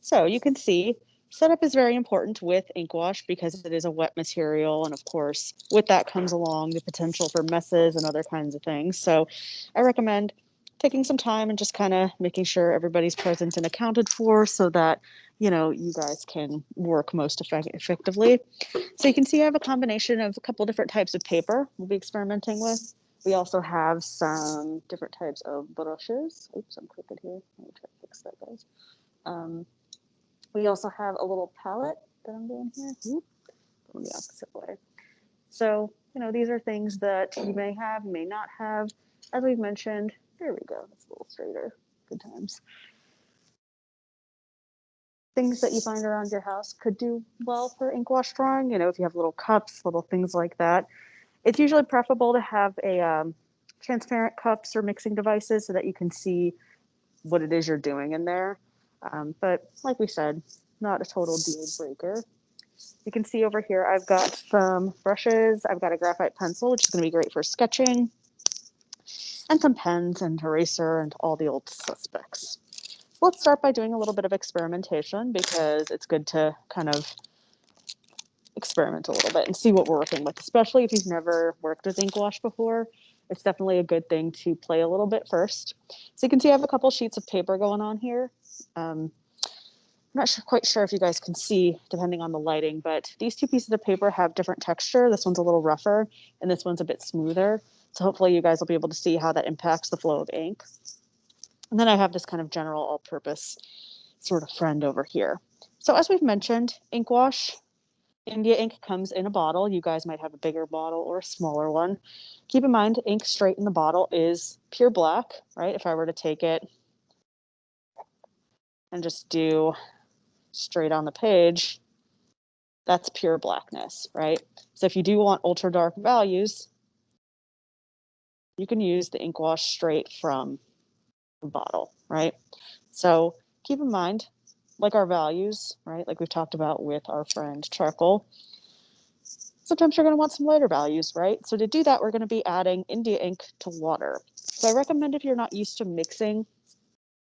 So you can see setup is very important with ink wash because it is a wet material. And of course, with that comes along the potential for messes and other kinds of things. So I recommend taking some time and just kind of making sure everybody's present and accounted for so that, you guys can work most effectively. So you can see I have a combination of a couple different types of paper we'll be experimenting with. We also have some different types of brushes. Oops, I'm crooked here. Let me try to fix that, guys. Um, we also have a little palette that I'm doing here. Oop, going the opposite way. So, these are things that you may have, may not have. As we've mentioned, there we go. That's a little straighter. Good times. Things that you find around your house could do well for ink wash drawing. If you have little cups, little things like that. It's usually preferable to have a transparent cups or mixing devices so that you can see what it is you're doing in there. But like we said, not a total deal breaker. You can see over here, I've got some brushes. I've got a graphite pencil, which is going to be great for sketching, and some pens and eraser and all the old suspects. Let's start by doing a little bit of experimentation because it's good to kind of experiment a little bit and see what we're working with, especially if you've never worked with ink wash before. It's definitely a good thing to play a little bit first. So you can see I have a couple sheets of paper going on here. I'm not quite sure if you guys can see, depending on the lighting, but these two pieces of paper have different texture. This one's a little rougher, and this one's a bit smoother. So hopefully you guys will be able to see how that impacts the flow of ink. And then I have this kind of general all-purpose sort of friend over here. So as we've mentioned, ink wash, India ink comes in a bottle. You guys might have a bigger bottle or a smaller one. Keep in mind, ink straight in the bottle is pure black, right? If I were to take it and just do straight on the page, that's pure blackness, right? So if you do want ultra dark values, you can use the ink wash straight from the bottle, right? So keep in mind, like our values, right? Like we've talked about with our friend charcoal, sometimes you're going to want some lighter values, right? So to do that, we're going to be adding India ink to water. So I recommend if you're not used to mixing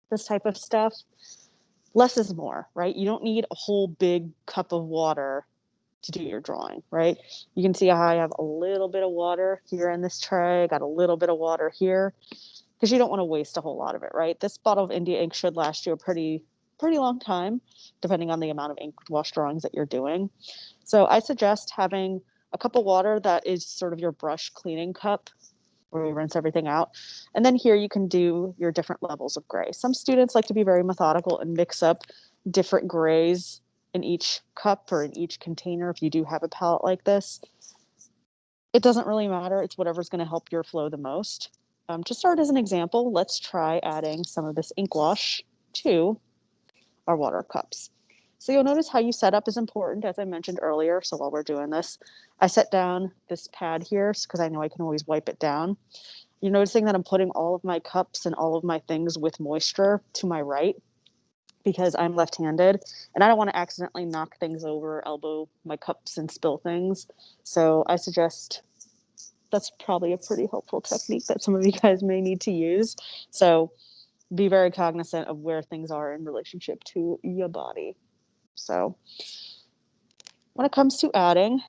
this type of stuff, less is more, right? You don't need a whole big cup of water to do your drawing, right? You can see how I have a little bit of water here in this tray, got a little bit of water here, because you don't want to waste a whole lot of it, right? This bottle of India ink should last you a pretty long time, depending on the amount of ink wash drawings that you're doing. So I suggest having a cup of water that is sort of your brush cleaning cup where we rinse everything out. And then here you can do your different levels of gray. Some students like to be very methodical and mix up different grays in each cup or in each container if you do have a palette like this. It doesn't really matter. It's whatever's going to help your flow the most. To start as an example, let's try adding some of this ink wash to our water cups. So you'll notice how you set up is important, as I mentioned earlier. So while we're doing this, I set down this pad here because I know I can always wipe it down. You're noticing that I'm putting all of my cups and all of my things with moisture to my right because I'm left-handed and I don't want to accidentally knock things over, elbow my cups and spill things. So I suggest that's probably a pretty helpful technique that some of you guys may need to use. So be very cognizant of where things are in relationship to your body. So when it comes to adding,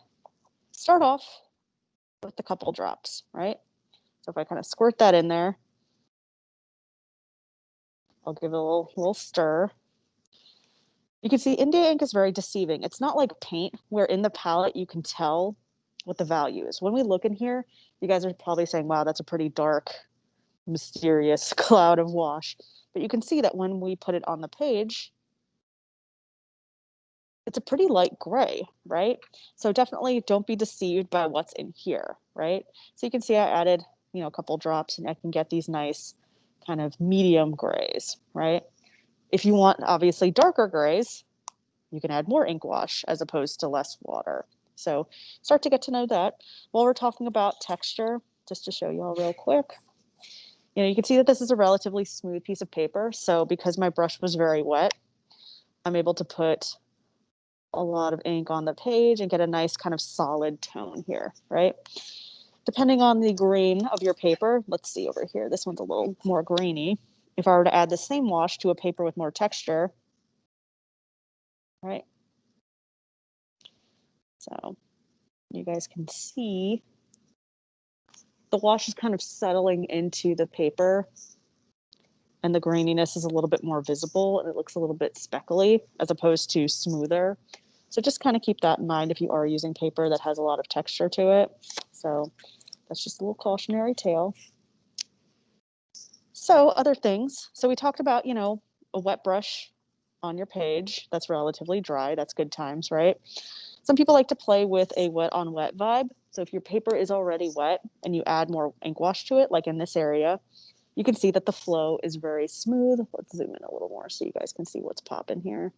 start off with a couple drops, right? So if I kind of squirt that in there, I'll give it a little stir. You can see India ink is very deceiving. It's not like paint where in the palette you can tell what the value is. When we look in here, you guys are probably saying, wow, that's a pretty dark, mysterious cloud of wash. But you can see that when we put it on the page, it's a pretty light gray, right? So definitely don't be deceived by what's in here, right? So you can see I added, a couple drops and I can get these nice kind of medium grays, right? If you want obviously darker grays, you can add more ink wash as opposed to less water. So start to get to know that. While we're talking about texture, just to show you all real quick, you can see that this is a relatively smooth piece of paper. So because my brush was very wet, I'm able to put a lot of ink on the page and get a nice kind of solid tone here, right? Depending on the grain of your paper, let's see over here, this one's a little more grainy. If I were to add the same wash to a paper with more texture, right? So you guys can see the wash is kind of settling into the paper and the graininess is a little bit more visible and it looks a little bit speckly as opposed to smoother. So just kind of keep that in mind if you are using paper that has a lot of texture to it. So that's just a little cautionary tale. So other things. So we talked about, a wet brush on your page that's relatively dry. That's good times, right? Some people like to play with a wet on wet vibe. So if your paper is already wet and you add more ink wash to it, like in this area, you can see that the flow is very smooth. Let's zoom in a little more so you guys can see what's popping here.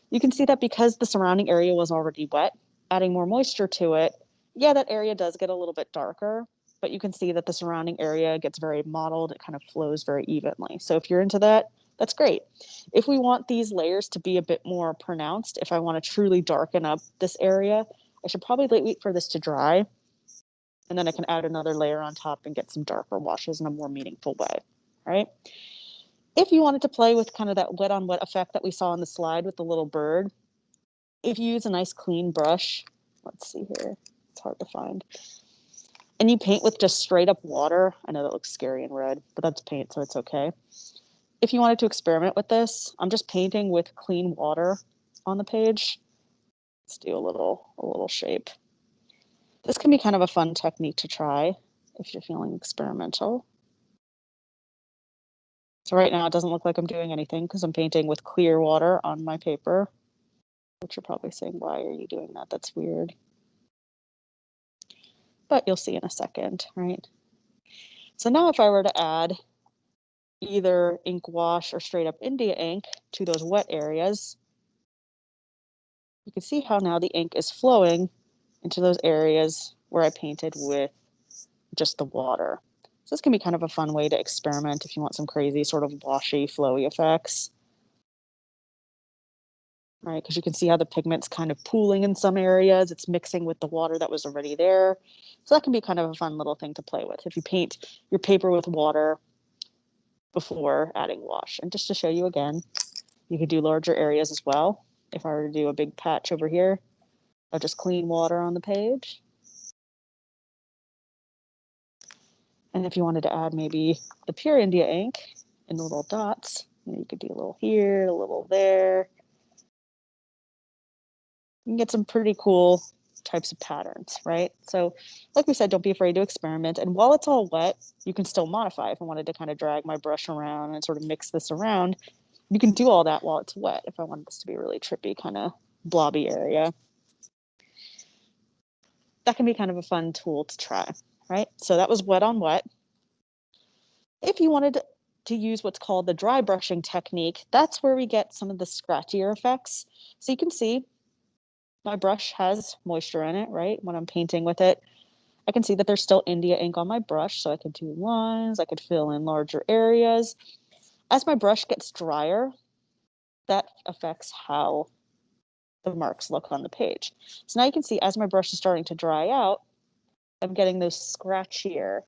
You can see that because the surrounding area was already wet, adding more moisture to it, yeah, that area does get a little bit darker, but you can see that the surrounding area gets very mottled. It kind of flows very evenly. So if you're into that, that's great. If we want these layers to be a bit more pronounced, if I want to truly darken up this area, I should probably wait for this to dry. And then I can add another layer on top and get some darker washes in a more meaningful way, right? If you wanted to play with kind of that wet on wet effect that we saw on the slide with the little bird, if you use a nice clean brush, let's see here, it's hard to find, and you paint with just straight up water, I know that looks scary in red, but that's paint, so it's okay. If you wanted to experiment with this, I'm just painting with clean water on the page. Let's do a little shape. This can be kind of a fun technique to try if you're feeling experimental. So right now it doesn't look like I'm doing anything because I'm painting with clear water on my paper, which you're probably saying, why are you doing that? That's weird. But you'll see in a second, right? So now if I were to add either ink wash or straight up India ink to those wet areas, you can see how now the ink is flowing into those areas where I painted with just the water. So this can be kind of a fun way to experiment if you want some crazy sort of washy, flowy effects. Right, because you can see how the pigment's kind of pooling in some areas. It's mixing with the water that was already there. So that can be kind of a fun little thing to play with if you paint your paper with water before adding wash. And just to show you again, you could do larger areas as well. If I were to do a big patch over here, I'll just clean water on the page. And if you wanted to add maybe the pure India ink in the little dots, you could do a little here, a little there. You can get some pretty cool types of patterns, right? So like we said, don't be afraid to experiment. And while it's all wet, you can still modify. If I wanted to kind of drag my brush around and sort of mix this around, you can do all that while it's wet. If I wanted this to be a really trippy kind of blobby area, that can be kind of a fun tool to try, right? So that was wet on wet. If you wanted to use what's called the dry brushing technique, that's where we get some of the scratchier effects. So you can see my brush has moisture in it, right? When I'm painting with it, I can see that there's still India ink on my brush, so I could do lines, I could fill in larger areas. As my brush gets drier, that affects how the marks look on the page. So now you can see as my brush is starting to dry out, I'm getting those scratchier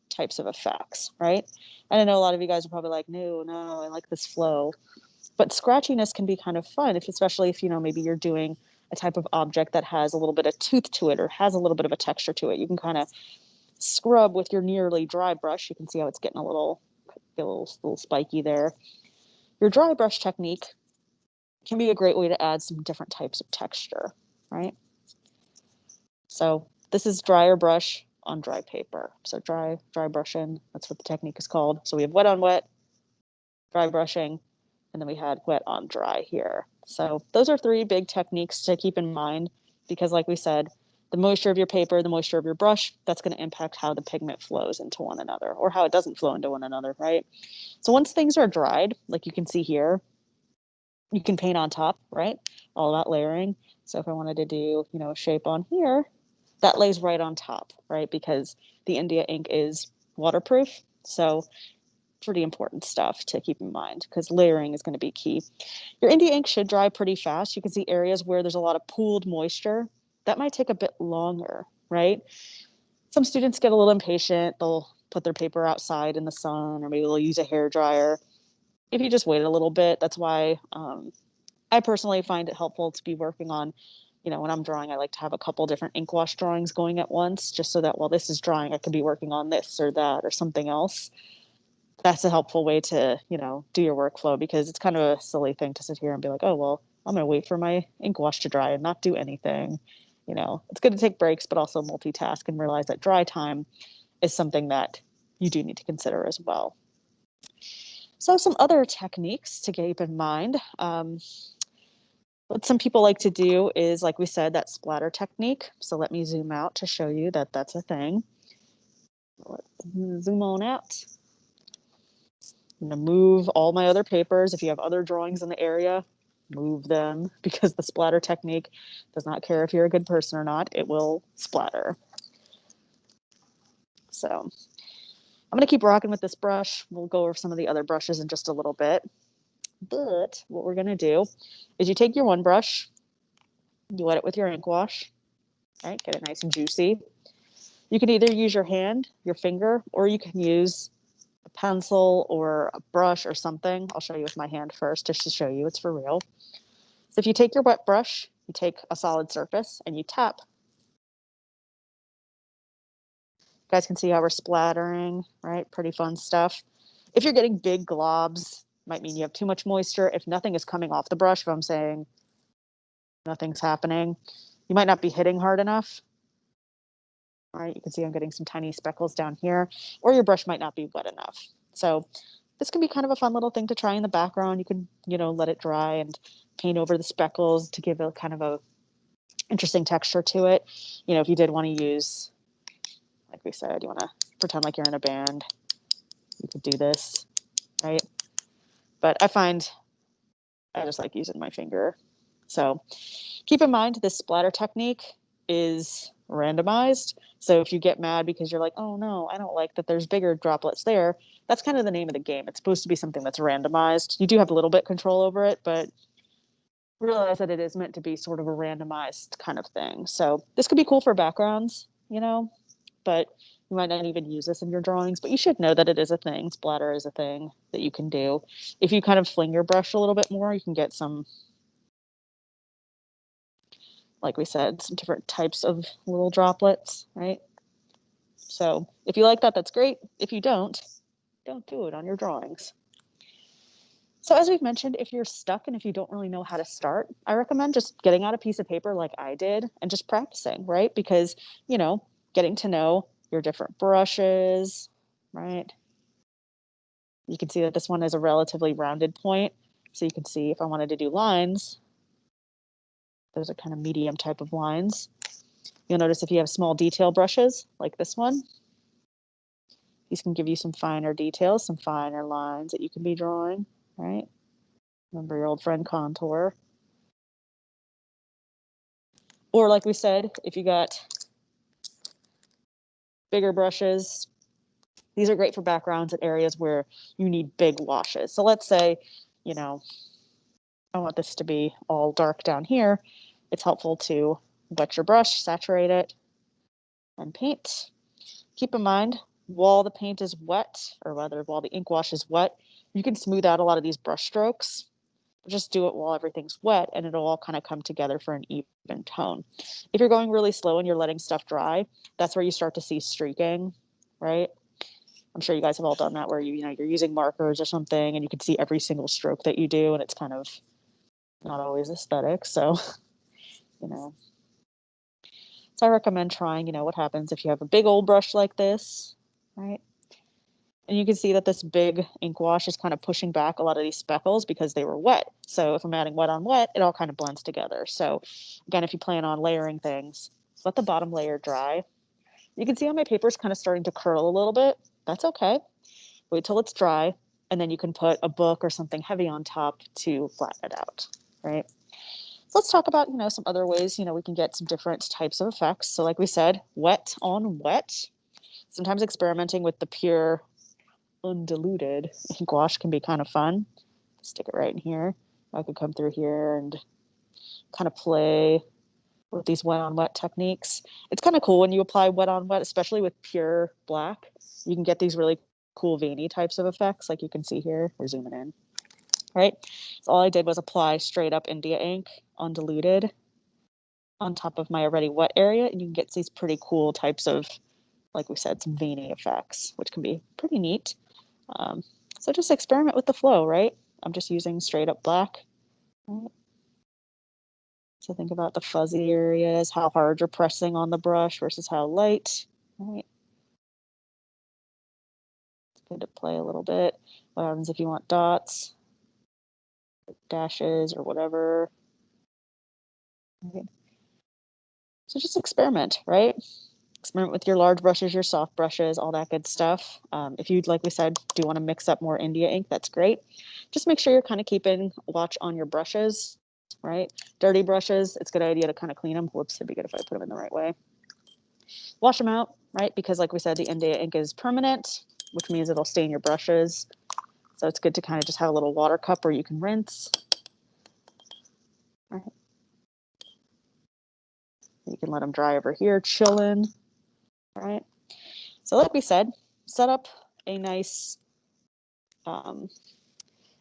types of effects, right? And I know a lot of you guys are probably like, no, I like this flow. But scratchiness can be kind of fun, especially if, maybe you're doing a type of object that has a little bit of tooth to it or has a little bit of a texture to it. You can kind of scrub with your nearly dry brush. You can see how it's getting a little spiky there. Your dry brush technique can be a great way to add some different types of texture, right? So this is drier brush on dry paper. So dry brushing, that's what the technique is called. So we have wet on wet, dry brushing, and then we had wet on dry here. So those are three big techniques to keep in mind because like we said, the moisture of your paper, the moisture of your brush, that's going to impact how the pigment flows into one another or how it doesn't flow into one another, right? So once things are dried, like you can see here, you can paint on top, right? All that layering. So if I wanted to do, a shape on here, that lays right on top, right? Because the India ink is waterproof. So pretty important stuff to keep in mind because layering is going to be key. Your India ink should dry pretty fast. You can see areas where there's a lot of pooled moisture. That might take a bit longer, right? Some students get a little impatient. They'll put their paper outside in the sun or maybe they'll use a hair dryer. if you just wait a little bit, that's why I personally find it helpful to be working on, when I'm drawing, I like to have a couple different ink wash drawings going at once, just so that while this is drying, I could be working on this or that or something else. That's a helpful way to, do your workflow, because it's kind of a silly thing to sit here and be like, oh, well, I'm going to wait for my ink wash to dry and not do anything. It's good to take breaks, but also multitask and realize that dry time is something that you do need to consider as well. So some other techniques to keep in mind. What some people like to do is, like we said, that splatter technique. So let me zoom out to show you that that's a thing. Zoom on out. I'm going to move all my other papers. If you have other drawings in the area, move them, because the splatter technique does not care if you're a good person or not. It will splatter. So I'm going to keep rocking with this brush. We'll go over some of the other brushes in just a little bit. But what we're going to do is you take your one brush, you wet it with your ink wash, right? Get it nice and juicy. You can either use your hand, your finger, or you can use a pencil or a brush or something. I'll show you with my hand first, just to show you it's for real. So if you take your wet brush, you take a solid surface and you tap. You guys can see how we're splattering, right? Pretty fun stuff. If you're getting big globs, might mean you have too much moisture. If nothing is coming off the brush, if I'm saying nothing's happening, you might not be hitting hard enough. All right, you can see I'm getting some tiny speckles down here, or your brush might not be wet enough. So this can be kind of a fun little thing to try in the background. You can, let it dry and paint over the speckles to give a kind of a interesting texture to it. If you did want to use, like we said, you want to pretend like you're in a band, you could do this, right? But I find I just like using my finger. So keep in mind, this splatter technique is randomized. So if you get mad because you're like, oh no, I don't like that there's bigger droplets there, that's kind of the name of the game. It's supposed to be something that's randomized. You do have a little bit control over it, but realize that it is meant to be sort of a randomized kind of thing. So this could be cool for backgrounds, but you might not even use this in your drawings, but you should know that it is a thing. Splatter is a thing that you can do. If you kind of fling your brush a little bit more, you can get some, like we said, some different types of little droplets, right? So if you like that, that's great. If you don't do it on your drawings. So as we've mentioned, if you're stuck and if you don't really know how to start, I recommend just getting out a piece of paper like I did and just practicing, right? Because, getting to know your different brushes, right? You can see that this one is a relatively rounded point. So you can see if I wanted to do lines, those are kind of medium type of lines. You'll notice if you have small detail brushes like this one, these can give you some finer details, some finer lines that you can be drawing, right? Remember your old friend contour. Or like we said, if you got bigger brushes, these are great for backgrounds at areas where you need big washes. So let's say, I want this to be all dark down here. It's helpful to wet your brush, saturate it, and paint. Keep in mind, while the paint is wet, or rather while the ink wash is wet, you can smooth out a lot of these brush strokes. Just do it while everything's wet and it'll all kind of come together for an even tone. If you're going really slow and you're letting stuff dry, that's where you start to see streaking, right? I'm sure you guys have all done that, where you're using markers or something and you can see every single stroke that you do, and it's kind of not always aesthetic. So, you know, so I recommend trying, what happens if you have a big old brush like this, right? And you can see that this big ink wash is kind of pushing back a lot of these speckles because they were wet. So if I'm adding wet on wet, it all kind of blends together. So again, if you plan on layering things, let the bottom layer dry. You can see how my paper is kind of starting to curl a little bit. That's okay. Wait till it's dry, and then you can put a book or something heavy on top to flatten it out, right? So let's talk about, some other ways, we can get some different types of effects. So like we said, wet on wet. Sometimes experimenting with the pure undiluted ink wash can be kind of fun. Stick it right in here. I could come through here and kind of play with these wet on wet techniques. It's kind of cool when you apply wet on wet, especially with pure black. You can get these really cool veiny types of effects, like you can see here. We're zooming in. right? So all I did was apply straight up India ink, undiluted, on top of my already wet area, and you can get these pretty cool types of, like we said, some veiny effects, which can be pretty neat. Um, so just experiment with the flow, right? I'm just using straight up black. Right? So think about the fuzzy areas, how hard you're pressing on the brush versus how light, right? It's good to play a little bit. What happens if you want dots, dashes, or whatever? Right? So just experiment, right? Experiment with your large brushes, your soft brushes, all that good stuff. If you'd, like we said, do want to mix up more India ink, that's great. Just make sure you're kind of keeping watch on your brushes, right? Dirty brushes, it's a good idea to kind of clean them. Whoops, it'd be good if I put them in the right way. Wash them out, right? Because like we said, the India ink is permanent, which means it'll stain your brushes. So it's good to kind of just have a little water cup where you can rinse. Right. You can let them dry over here, chilling, right? So like we said, set up a nice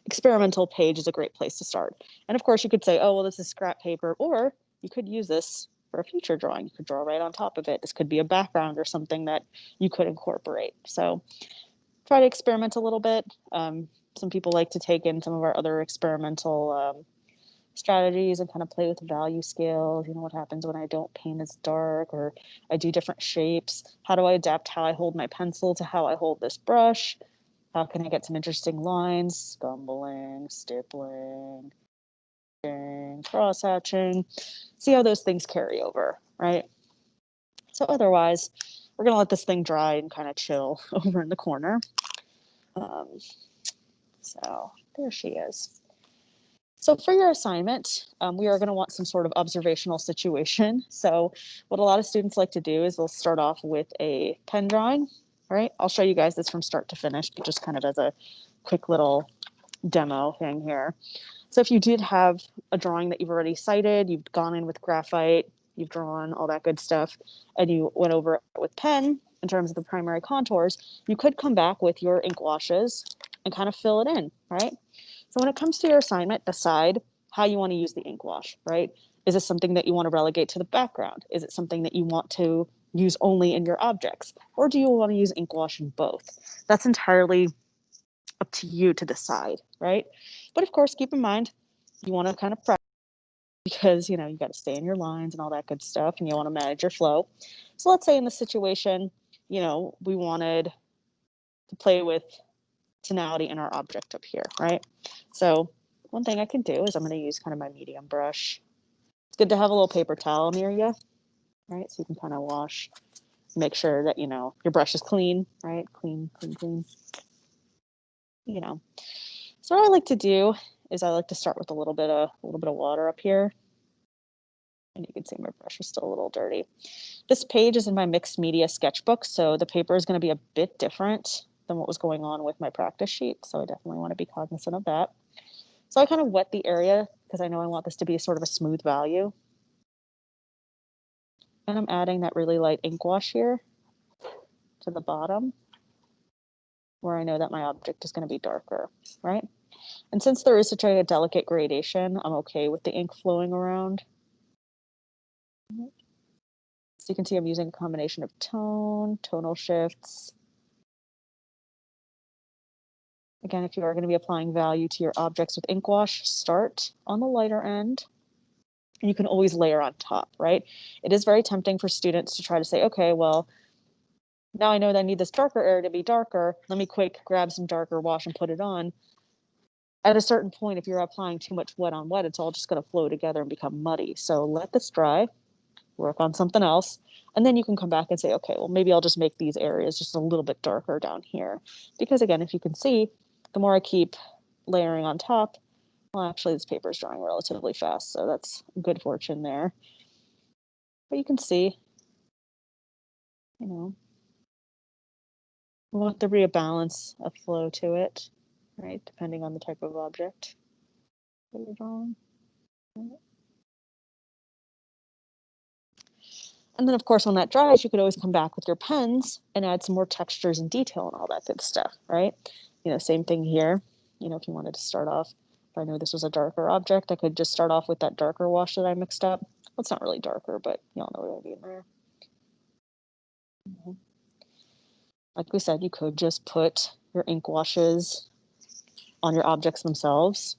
experimental page is a great place to start. And of course, you could say, oh, well, this is scrap paper, or you could use this for a future drawing. You could draw right on top of it. This could be a background or something that you could incorporate. So try to experiment a little bit. Some people like to take in some of our other experimental strategies and kind of play with value scales. You know, what happens when I don't paint as dark, or I do different shapes? How do I adapt how I hold my pencil to how I hold this brush? How can I get some interesting lines? Scumbling, stippling, cross hatching. See how those things carry over, right? So otherwise, we're gonna let this thing dry and kind of chill over in the corner. Um, so there she is. So for your assignment, we are going to want some sort of observational situation. So what a lot of students like to do is they'll start off with a pen drawing, right? I'll show you guys this from start to finish, but just kind of as a quick little demo thing here. So if you did have a drawing that you've already cited, you've gone in with graphite, you've drawn all that good stuff, and you went over it with pen in terms of the primary contours, you could come back with your ink washes and kind of fill it in, right? So when it comes to your assignment, decide how you want to use the ink wash, right? Is this something that you want to relegate to the background? Is it something that you want to use only in your objects? Or do you want to use ink wash in both? That's entirely up to you to decide, right? But of course, keep in mind, you want to kind of practice because, you know, you got to stay in your lines and all that good stuff, and you want to manage your flow. So let's say in the situation, you know, we wanted to play with tonality in our object up here, right? So one thing I can do is I'm going to use kind of my medium brush. It's good to have a little paper towel near you, right? So you can kind of wash, make sure that, you know, your brush is clean, right? Clean, clean, clean. You know, so what I like to do is I like to start with a little bit of water up here. And you can see my brush is still a little dirty. This page is in my mixed media sketchbook, so the paper is going to be a bit different than what was going on with my practice sheet. So I definitely want to be cognizant of that. So I kind of wet the area because I know I want this to be sort of a smooth value. And I'm adding that really light ink wash here to the bottom where I know that my object is going to be darker, right? And since there is such a delicate gradation, I'm okay with the ink flowing around. So you can see I'm using a combination of tone, tonal shifts. Again, if you are going to be applying value to your objects with ink wash, start on the lighter end. And you can always layer on top, right? It is very tempting for students to try to say, okay, well, now I know that I need this darker area to be darker. Let me quick grab some darker wash and put it on. At a certain point, if you're applying too much wet on wet, it's all just going to flow together and become muddy. So let this dry, work on something else, and then you can come back and say, okay, well, maybe I'll just make these areas just a little bit darker down here. Because again, if you can see, the more I keep layering on top, well, actually this paper is drying relatively fast, so that's good fortune there. But you can see, you know, we want there to be a balance of flow to it, right? Depending on the type of object that you're drawing. And then, of course, when that dries, you could always come back with your pens and add some more textures and detail and all that good stuff, right? You know, same thing here. You know, if you wanted to start off If I know this was a darker object, I could just start off with that darker wash that I mixed up. Well, it's not really darker, but y'all know what I mean there. Like we said, you could just put your ink washes on your objects themselves,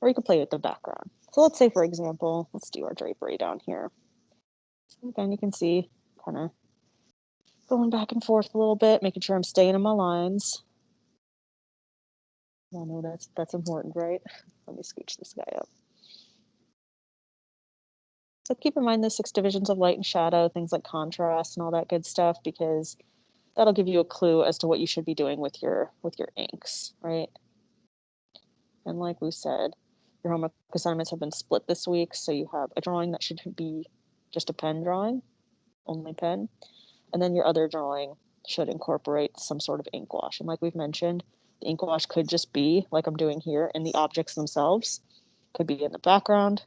or you could play with the background. So let's say, for example, let's do our drapery down here. So again, you can see kind of going back and forth a little bit, making sure I'm staying in my lines. I know that's important, right? Let me scooch this guy up. So keep in mind the 6 divisions of light and shadow, things like contrast and all that good stuff, because that'll give you a clue as to what you should be doing with your inks, right? And like we said, your homework assignments have been split this week, so you have a drawing that should be just a pen drawing, only pen, and then your other drawing should incorporate some sort of ink wash. And like we've mentioned, the ink wash could just be, like I'm doing here, in the objects themselves, could be in the background,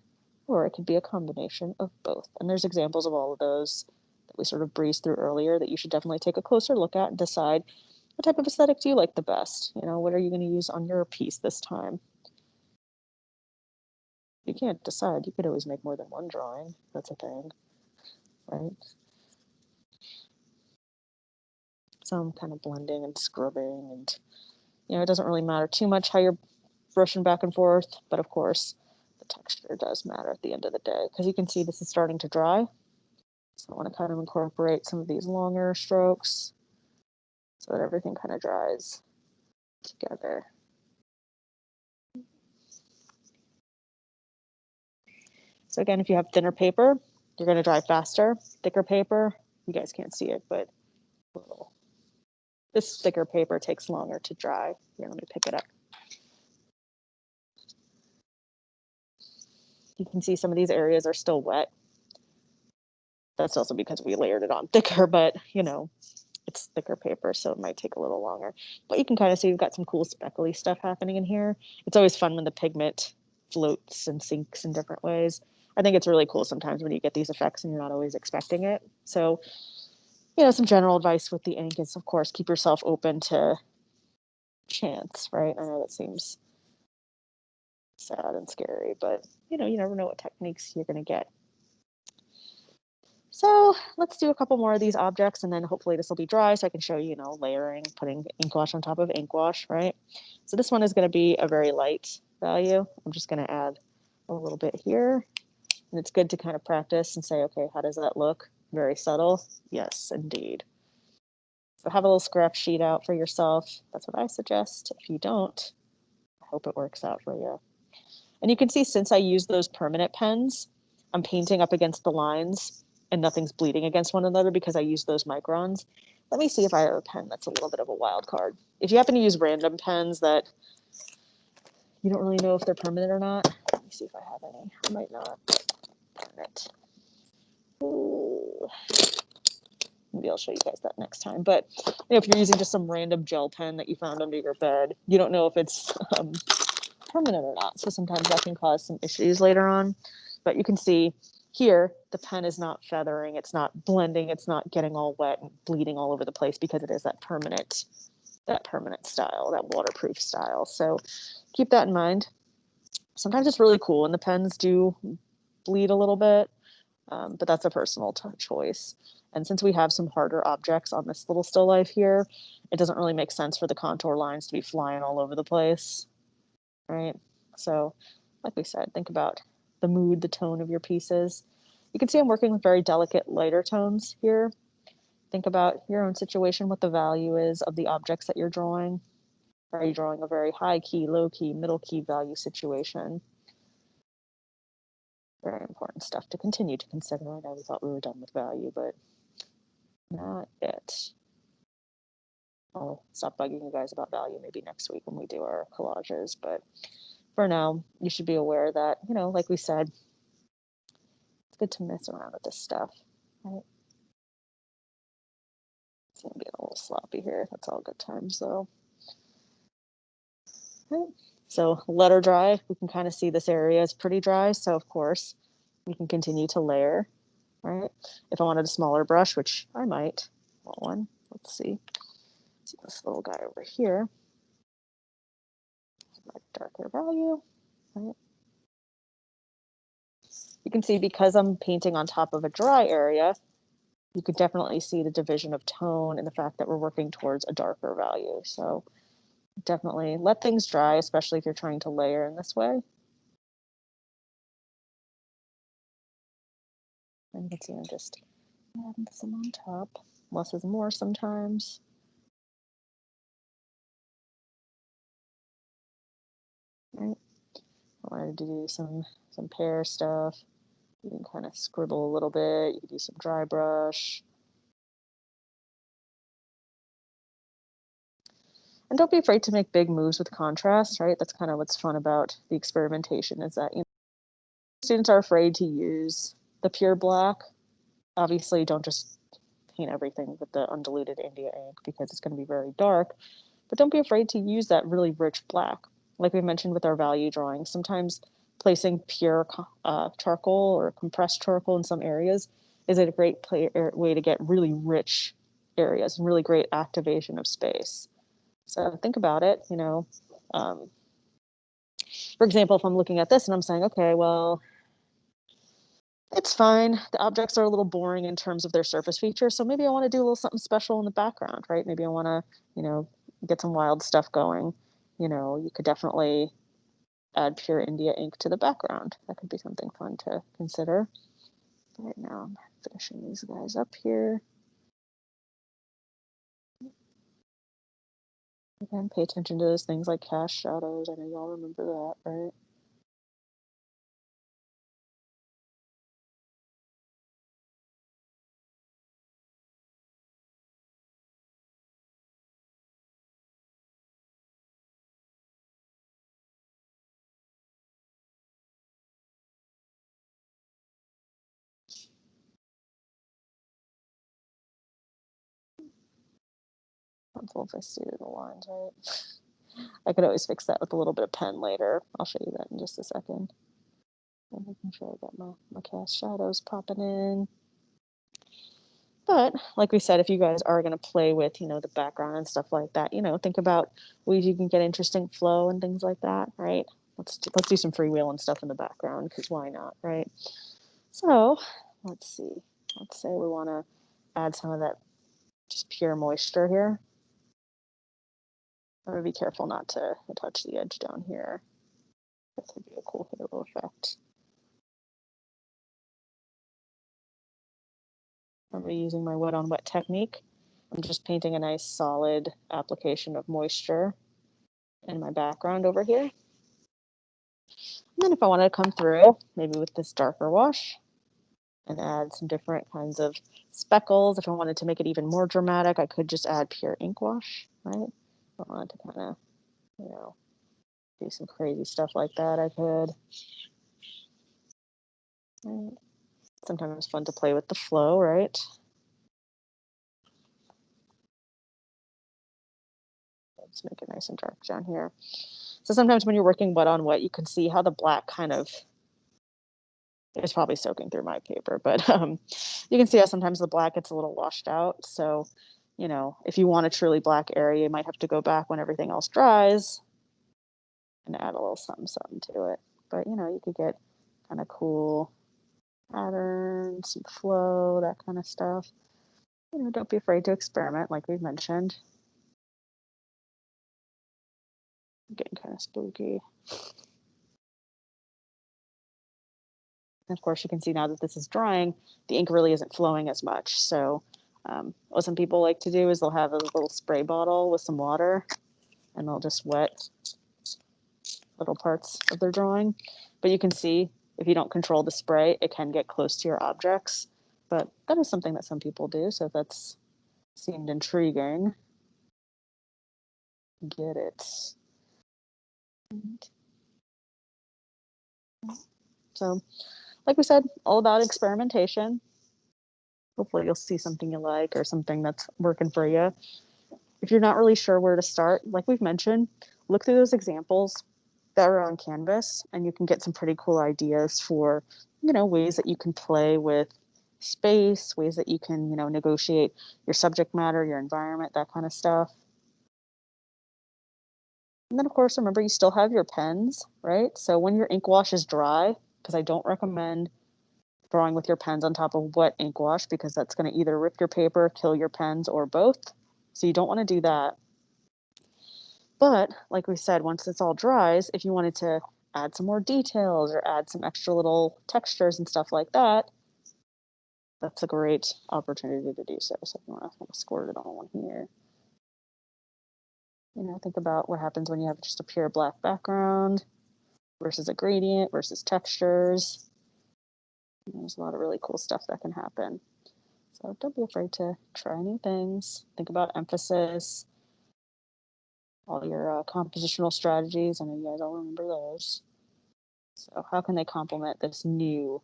or it could be a combination of both. And there's examples of all of those that we sort of breezed through earlier that you should definitely take a closer look at and decide what type of aesthetic do you like the best? You know, what are you going to use on your piece this time? You can't decide. You could always make more than one drawing. That's a thing, right? So I'm kind of blending and scrubbing, and you know, it doesn't really matter too much how you're brushing back and forth, but of course the texture does matter at the end of the day, because you can see this is starting to dry. So I want to kind of incorporate some of these longer strokes so that everything kind of dries together. So again, if you have thinner paper, you're going to dry faster. Thicker paper, you guys can't see it, but this thicker paper takes longer to dry. Here, let me pick it up. You can see some of these areas are still wet. That's also because we layered it on thicker, but you know, it's thicker paper, so it might take a little longer. But you can kind of see we've got some cool speckly stuff happening in here. It's always fun when the pigment floats and sinks in different ways. I think it's really cool sometimes when you get these effects and you're not always expecting it. So, you know, some general advice with the ink is, of course, keep yourself open to chance, right? I know that seems sad and scary, but you know, you never know what techniques you're going to get. So let's do a couple more of these objects, and then hopefully this will be dry so I can show you, you know, layering, putting ink wash on top of ink wash, right? So this one is going to be a very light value. I'm just going to add a little bit here. And it's good to kind of practice and say, okay, how does that look? Very subtle. Yes, indeed. So have a little scrap sheet out for yourself. That's what I suggest. If you don't, I hope it works out for you. And you can see since I use those permanent pens, I'm painting up against the lines and nothing's bleeding against one another because I use those microns. Let me see if I have a pen that's a little bit of a wild card. If you happen to use random pens that you don't really know if they're permanent or not, let me see if I have any. I might not. Darn it. Ooh. Maybe I'll show you guys that next time. But you know, if you're using just some random gel pen that you found under your bed, you don't know if it's permanent or not. So sometimes that can cause some issues later on. But you can see here, the pen is not feathering, it's not blending, it's not getting all wet and bleeding all over the place because it is that permanent style, that waterproof style. So keep that in mind. Sometimes it's really cool and the pens do bleed a little bit, but that's a personal choice. And since we have some harder objects on this little still life here, it doesn't really make sense for the contour lines to be flying all over the place, right? So, like we said, think about the mood, the tone of your pieces. You can see I'm working with very delicate lighter tones here. Think about your own situation, what the value is of the objects that you're drawing. Are you drawing a very high key, low key, middle key value situation? Very important stuff to continue to consider. I know we thought we were done with value, but not yet. I'll stop bugging you guys about value maybe next week when we do our collages. But for now, you should be aware that, you know, like we said, it's good to mess around with this stuff, right? It's gonna be a little sloppy here. That's all good times though. Right. So let her dry. We can kind of see this area is pretty dry. So of course we can continue to layer, right? If I wanted a smaller brush, which I might want one, let's see. Let's see this little guy over here. a darker value, right? You can see because I'm painting on top of a dry area, you could definitely see the division of tone and the fact that we're working towards a darker value. So definitely let things dry, especially if you're trying to layer in this way. And you can see I'm just adding some on top. Less is more sometimes. Right. I wanted to do some pear stuff. You can kind of scribble a little bit. You can do some dry brush. And don't be afraid to make big moves with contrast, right? That's kind of what's fun about the experimentation is that, you know, students are afraid to use the pure black. Obviously, don't just paint everything with the undiluted India ink because it's going to be very dark, but don't be afraid to use that really rich black. Like we mentioned with our value drawings, sometimes placing pure charcoal or compressed charcoal in some areas is a great way to get really rich areas and really great activation of space. So think about it, you know. Um, for example, if I'm looking at this and I'm saying, okay, well, it's fine. The objects are a little boring in terms of their surface features. So maybe I want to do a little something special in the background, right? Maybe I want to, you know, get some wild stuff going. You know, you could definitely add pure India ink to the background. That could be something fun to consider. Right now, I'm finishing these guys up here. Again, pay attention to those things like cast shadows. I know y'all remember that, right? Helpful if I see the lines, right? I could always fix that with a little bit of pen later. I'll show you that in just a second. I'm making sure I got my cast shadows popping in. But like we said, if you guys are going to play with, you know, the background and stuff like that, you know, think about ways you can get interesting flow and things like that, right? Let's do some freewheel and stuff in the background because why not, right? So let's see. Let's say we want to add some of that just pure moisture here. I'm gonna be careful not to touch the edge down here. This would be a cool halo effect. I'm using my wet on wet technique. I'm just painting a nice solid application of moisture in my background over here. And then if I wanted to come through, maybe with this darker wash and add some different kinds of speckles, if I wanted to make it even more dramatic, I could just add pure ink wash, right? If I wanted to kind of, you know, do some crazy stuff like that, I could. Right. Sometimes it's fun to play with the flow, right? Let's make it nice and dark down here. So sometimes when you're working wet on wet, you can see how the black kind of is probably soaking through my paper, but you can see how sometimes the black gets a little washed out. So, you know, if you want a truly black area, you might have to go back when everything else dries and add a little something, something to it. But, you know, you could get kind of cool patterns, some flow, that kind of stuff. You know, don't be afraid to experiment, like we've mentioned. Getting kind of spooky. And of course, you can see now that this is drying, the ink really isn't flowing as much. So what some people like to do is they'll have a little spray bottle with some water and they'll just wet little parts of their drawing. But you can see if you don't control the spray, it can get close to your objects. But that is something that some people do. So if that's seemed intriguing, get it. So, like we said, all about experimentation. Hopefully, you'll see something you like or something that's working for you. If you're not really sure where to start, like we've mentioned, look through those examples that are on Canvas and you can get some pretty cool ideas for, you know, ways that you can play with space, ways that you can, you know, negotiate your subject matter, your environment, that kind of stuff. And then of course, remember you still have your pens, right? So when your ink wash is dry, because I don't recommend drawing with your pens on top of wet ink wash because that's going to either rip your paper, kill your pens, or both. So you don't want to do that. But like we said, once it's all dries, if you wanted to add some more details or add some extra little textures and stuff like that, that's a great opportunity to do so. So if you want to kind of squirt it on one here, think about what happens when you have just a pure black background versus a gradient versus textures. There's a lot of really cool stuff that can happen. So don't be afraid to try new things. Think about emphasis, all your compositional strategies. I know you guys all remember those. So how can they complement this new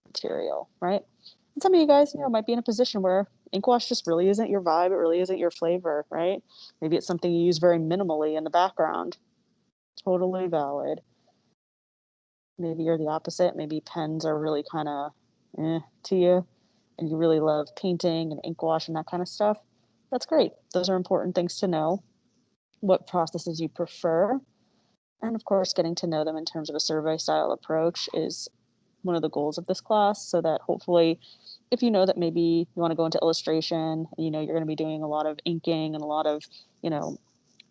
material, right? And some of you guys, might be in a position where ink wash just really isn't your vibe. It really isn't your flavor, right? Maybe it's something you use very minimally in the background. Totally valid. Maybe you're the opposite. Maybe pens are really kind of to you, and you really love painting and ink wash and that kind of stuff. That's great. Those are important things to know. What processes you prefer. And of course, getting to know them in terms of a survey style approach is one of the goals of this class, so that hopefully if you know that maybe you want to go into illustration, you're going to be doing a lot of inking and a lot of,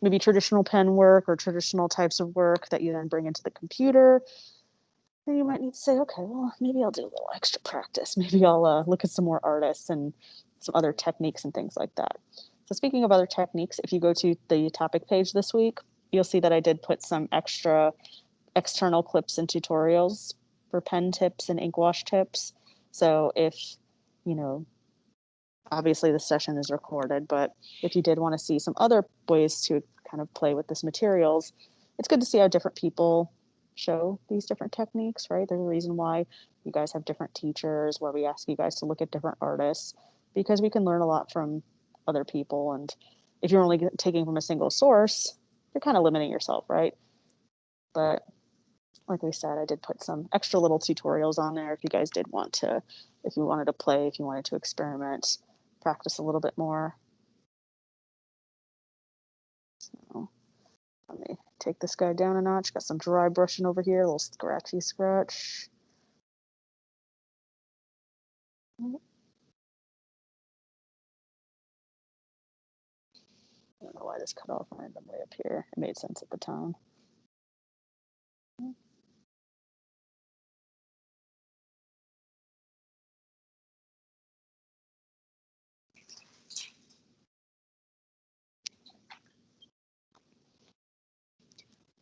maybe traditional pen work or traditional types of work that you then bring into the computer, then you might need to say, okay, well, maybe I'll do a little extra practice. Maybe I'll look at some more artists and some other techniques and things like that. So speaking of other techniques, if you go to the topic page this week, you'll see that I did put some extra external clips and tutorials for pen tips and ink wash tips. So if, obviously the session is recorded, but if you did want to see some other ways to kind of play with this materials, it's good to see how different people show these different techniques, right? There's a reason why you guys have different teachers, where we ask you guys to look at different artists, because we can learn a lot from other people. And if you're only taking from a single source, you're kind of limiting yourself, right? But like we said, I did put some extra little tutorials on there if you guys did want to, if you wanted to play, if you wanted to experiment, practice a little bit more. So let me take this guy down a notch. Got some dry brushing over here, a little scratchy scratch. I don't know why this cut off randomly up here. It made sense at the time.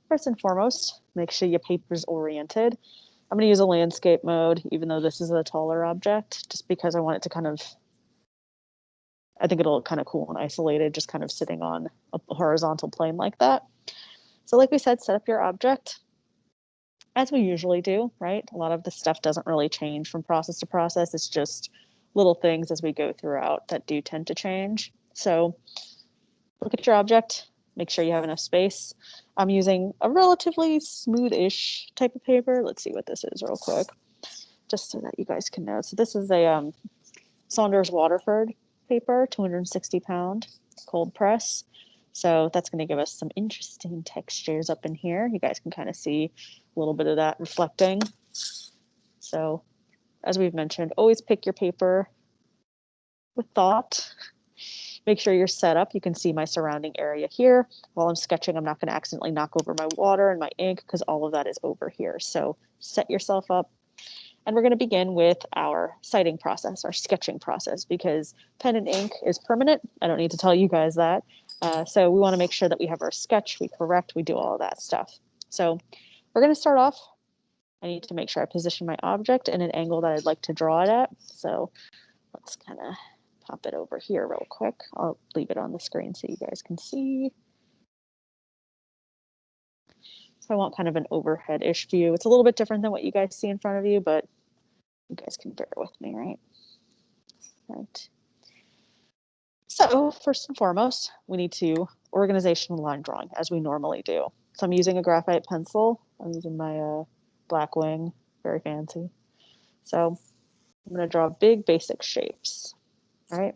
First and foremost, make sure your paper's oriented. I'm going to use a landscape mode, even though this is a taller object, just because I want it to kind of, I think it'll look kind of cool and isolated, just kind of sitting on a horizontal plane like that. So like we said, set up your object as we usually do, right? A lot of this stuff doesn't really change from process to process. It's just little things as we go throughout that do tend to change. So look at your object, make sure you have enough space. I'm using a relatively smooth-ish type of paper. Let's see what this is real quick, just so that you guys can know. So this is a Saunders Waterford paper, 260 pound, cold press. So that's going to give us some interesting textures up in here. You guys can kind of see a little bit of that reflecting. So as we've mentioned, always pick your paper with thought. Make sure you're set up. You can see my surrounding area here. While I'm sketching, I'm not going to accidentally knock over my water and my ink because all of that is over here. So set yourself up. And we're going to begin with our citing process, our sketching process, because pen and ink is permanent. I don't need to tell you guys that. So we want to make sure that we have our sketch, we correct, we do all of that stuff. So we're going to start off. I need to make sure I position my object in an angle that I'd like to draw it at. So let's kind of pop it over here real quick. I'll leave it on the screen so you guys can see. So I want kind of an overhead-ish view. It's a little bit different than what you guys see in front of you, but you guys can bear with me, right? Right. So first and foremost, we need to organizational line drawing as we normally do. So I'm using a graphite pencil. I'm using my Blackwing, very fancy. So I'm going to draw big basic shapes, right?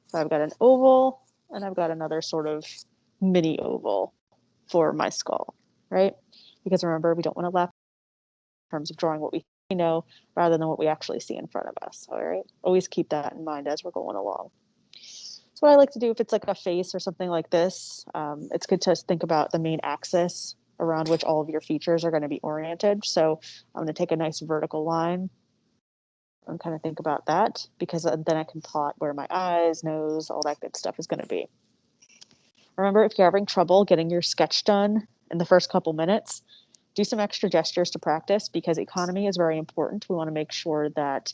So I've got an oval and I've got another sort of mini oval. for my skull, right? Because remember, we don't want to laugh in terms of drawing what we know rather than what we actually see in front of us. All right, always keep that in mind as we're going along. So what I like to do if it's like a face or something like this, it's good to think about the main axis around which all of your features are going to be oriented. So I'm going to take a nice vertical line and kind of think about that, because then I can plot where my eyes, nose, all that good stuff is going to be. Remember, if you're having trouble getting your sketch done in the first couple minutes, do some extra gestures to practice, because economy is very important. We want to make sure that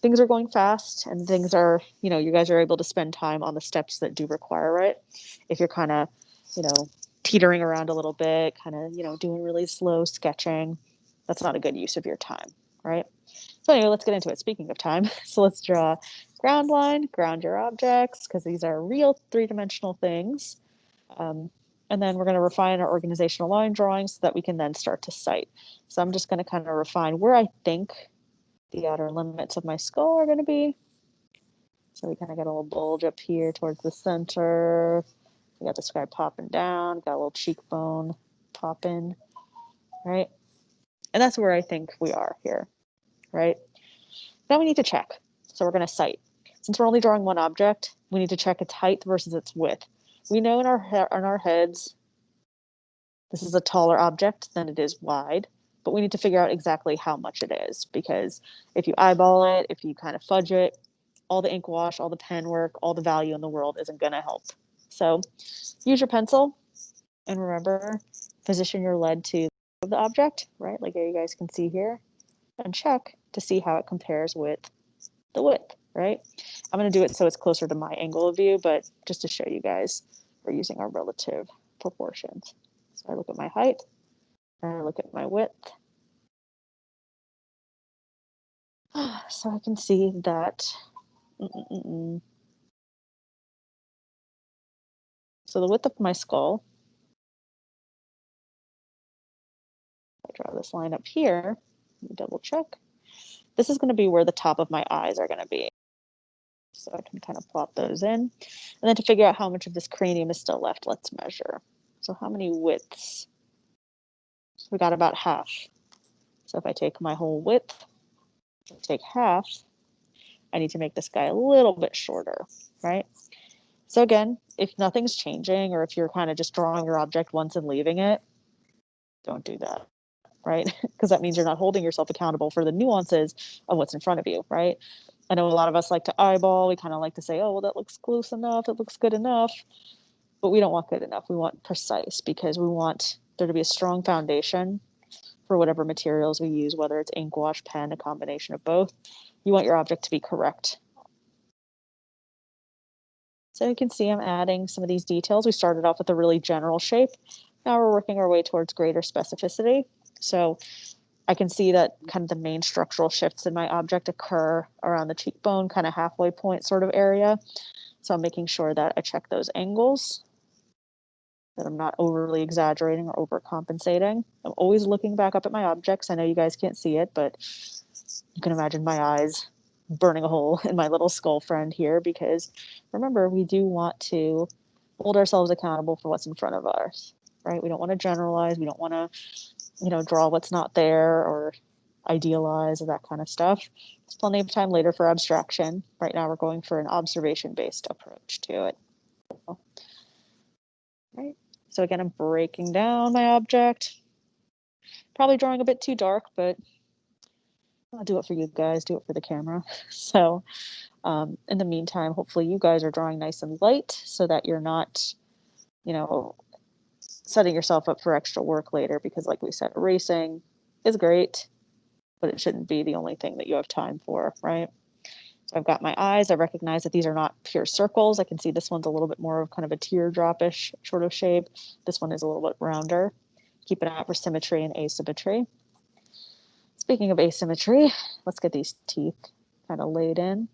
things are going fast and things are, you guys are able to spend time on the steps that do require it. If you're kind of, teetering around a little bit, kind of, doing really slow sketching, that's not a good use of your time, right? So anyway, let's get into it. Speaking of time, so let's draw ground line, ground your objects, because these are real three-dimensional things. And then we're going to refine our organizational line drawings so that we can then start to cite. So I'm just going to kind of refine where I think the outer limits of my skull are going to be. So we kind of got a little bulge up here towards the center. We got the sky popping down, got a little cheekbone popping, right? And that's where I think we are here, right? Now we need to check. So we're going to cite. Since we're only drawing one object, we need to check its height versus its width. We know in our heads, this is a taller object than it is wide, but we need to figure out exactly how much it is, because if you eyeball it, if you kind of fudge it, all the ink wash, all the pen work, all the value in the world isn't going to help. So use your pencil, and remember, position your lead to the object, right? Like you guys can see here, and check to see how it compares with the width, right? I'm going to do it so it's closer to my angle of view, but just to show you guys, we're using our relative proportions. So I look at my height, and I look at my width. So I can see that. So the width of my skull, I draw this line up here, let me double check. This is going to be where the top of my eyes are going to be. So I can kind of plot those in. And then to figure out how much of this cranium is still left, let's measure. So how many widths? So we got about half. So if I take my whole width, take half, I need to make this guy a little bit shorter, right? So again, if nothing's changing, or if you're kind of just drawing your object once and leaving it, don't do that, right? Because that means you're not holding yourself accountable for the nuances of what's in front of you, right? I know a lot of us like to eyeball. We kind of like to say, oh, well, that looks close enough. It looks good enough. But we don't want good enough. We want precise, because we want there to be a strong foundation for whatever materials we use, whether it's ink, wash, pen, a combination of both. You want your object to be correct. So you can see I'm adding some of these details. We started off with a really general shape. Now we're working our way towards greater specificity. So I can see that kind of the main structural shifts in my object occur around the cheekbone, kind of halfway point sort of area. So I'm making sure that I check those angles, that I'm not overly exaggerating or overcompensating. I'm always looking back up at my objects. I know you guys can't see it, but you can imagine my eyes burning a hole in my little skull friend here, because remember, we do want to hold ourselves accountable for what's in front of us, right? We don't want to generalize. We don't want to, draw what's not there or idealize or that kind of stuff. There's plenty of time later for abstraction. Right now, we're going for an observation-based approach to it. Right. So again, I'm breaking down my object. Probably drawing a bit too dark, but I'll do it for you guys, do it for the camera. So in the meantime, hopefully you guys are drawing nice and light so that you're not, setting yourself up for extra work later, because like we said, erasing is great, but it shouldn't be the only thing that you have time for, right? So I've got my eyes. I recognize that these are not pure circles. I can see this one's a little bit more of kind of a teardrop-ish sort of shape. This one is a little bit rounder. Keep an eye out for symmetry and asymmetry. Speaking of asymmetry, let's get these teeth kind of laid in.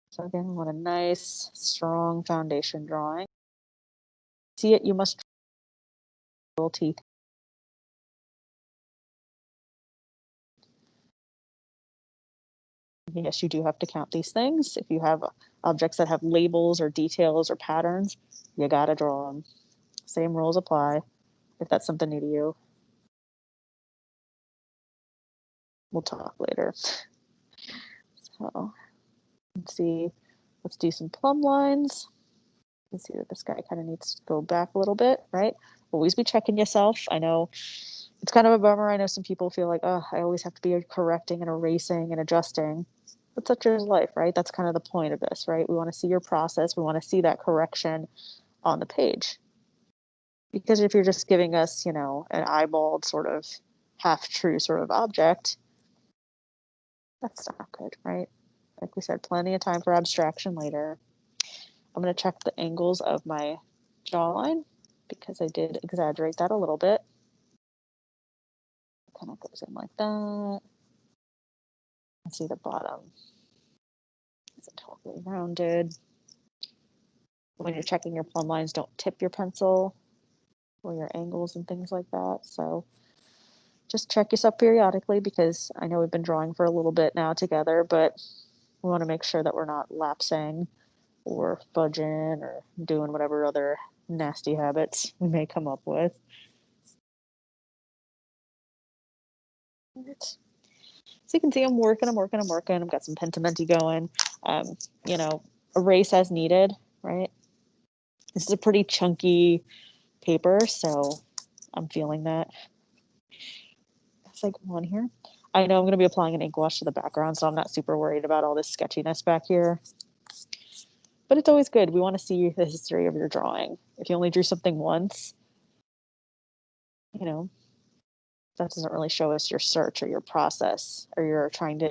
So again, we want a nice, strong foundation drawing. See it, you must little teeth. Yes, you do have to count these things. If you have objects that have labels or details or patterns, you gotta draw them. Same rules apply if that's something new to you. We'll talk later. So let's do some plumb lines. You can see that this guy kind of needs to go back a little bit, right? Always be checking yourself. I know it's kind of a bummer. I know some people feel like, oh, I always have to be correcting and erasing and adjusting. But such is life, right? That's kind of the point of this, right? We want to see your process. We want to see that correction on the page. Because if you're just giving us, an eyeballed sort of half true sort of object, that's not good, right? Like we said, plenty of time for abstraction later. I'm going to check the angles of my jawline because I did exaggerate that a little bit. Kind of goes in like that. And see the bottom isn't totally rounded. When you're checking your plumb lines, don't tip your pencil or your angles and things like that. So just check yourself periodically because I know we've been drawing for a little bit now together, but we want to make sure that we're not lapsing or fudging or doing whatever other nasty habits we may come up with. So you can see I'm working. I've got some Pentimenti going. Erase as needed, right? This is a pretty chunky paper, so I'm feeling that. As I go on here, I know I'm going to be applying an ink wash to the background, so I'm not super worried about all this sketchiness back here. But it's always good. We want to see the history of your drawing. If you only drew something once, that doesn't really show us your search or your process, or you're trying to,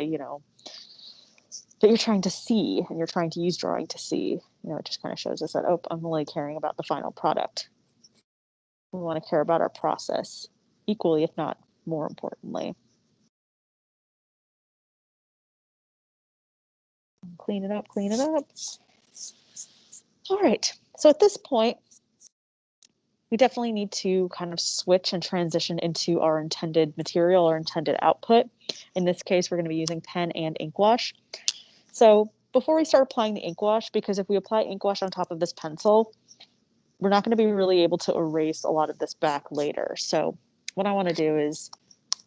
that you're trying to see and you're trying to use drawing to see. It just kind of shows us that, oh, I'm only caring about the final product. We want to care about our process equally, if not more importantly. Clean it up, clean it up. All right, so at this point, we definitely need to kind of switch and transition into our intended material or intended output. In this case, we're going to be using pen and ink wash. So before we start applying the ink wash, because if we apply ink wash on top of this pencil, we're not going to be really able to erase a lot of this back later. So what I want to do is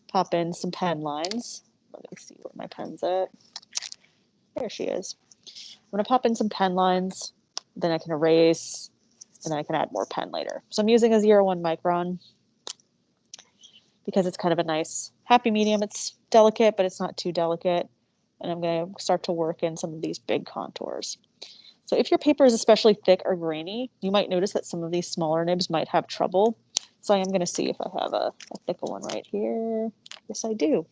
pop in some pen lines. Let me see where my pen's at. There she is. I'm going to pop in some pen lines, then I can erase, and then I can add more pen later. So I'm using a 0.1 micron because it's kind of a nice happy medium. It's delicate, but it's not too delicate. And I'm going to start to work in some of these big contours. So if your paper is especially thick or grainy, you might notice that some of these smaller nibs might have trouble. So I am going to see if I have a thicker one right here. Yes, I do.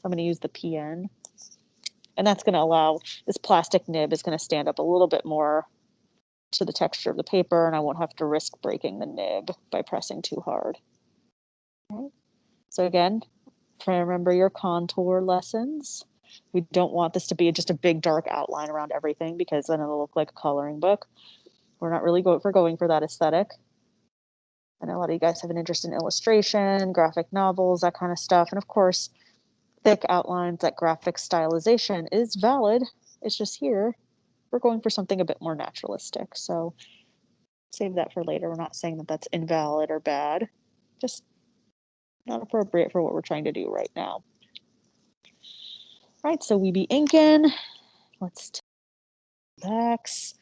I'm going to use the PN. And that's going to allow, this plastic nib is going to stand up a little bit more to the texture of the paper, and I won't have to risk breaking the nib by pressing too hard. Okay. So again, try to remember your contour lessons. We don't want this to be just a big dark outline around everything because then it'll look like a coloring book. We're not really going for that aesthetic. I know a lot of you guys have an interest in illustration, graphic novels, that kind of stuff. And of course, thick outlines, that graphic stylization is valid. It's just here, we're going for something a bit more naturalistic. So save that for later. We're not saying that that's invalid or bad, just not appropriate for what we're trying to do right now. All right, so we be inking. Let's take backs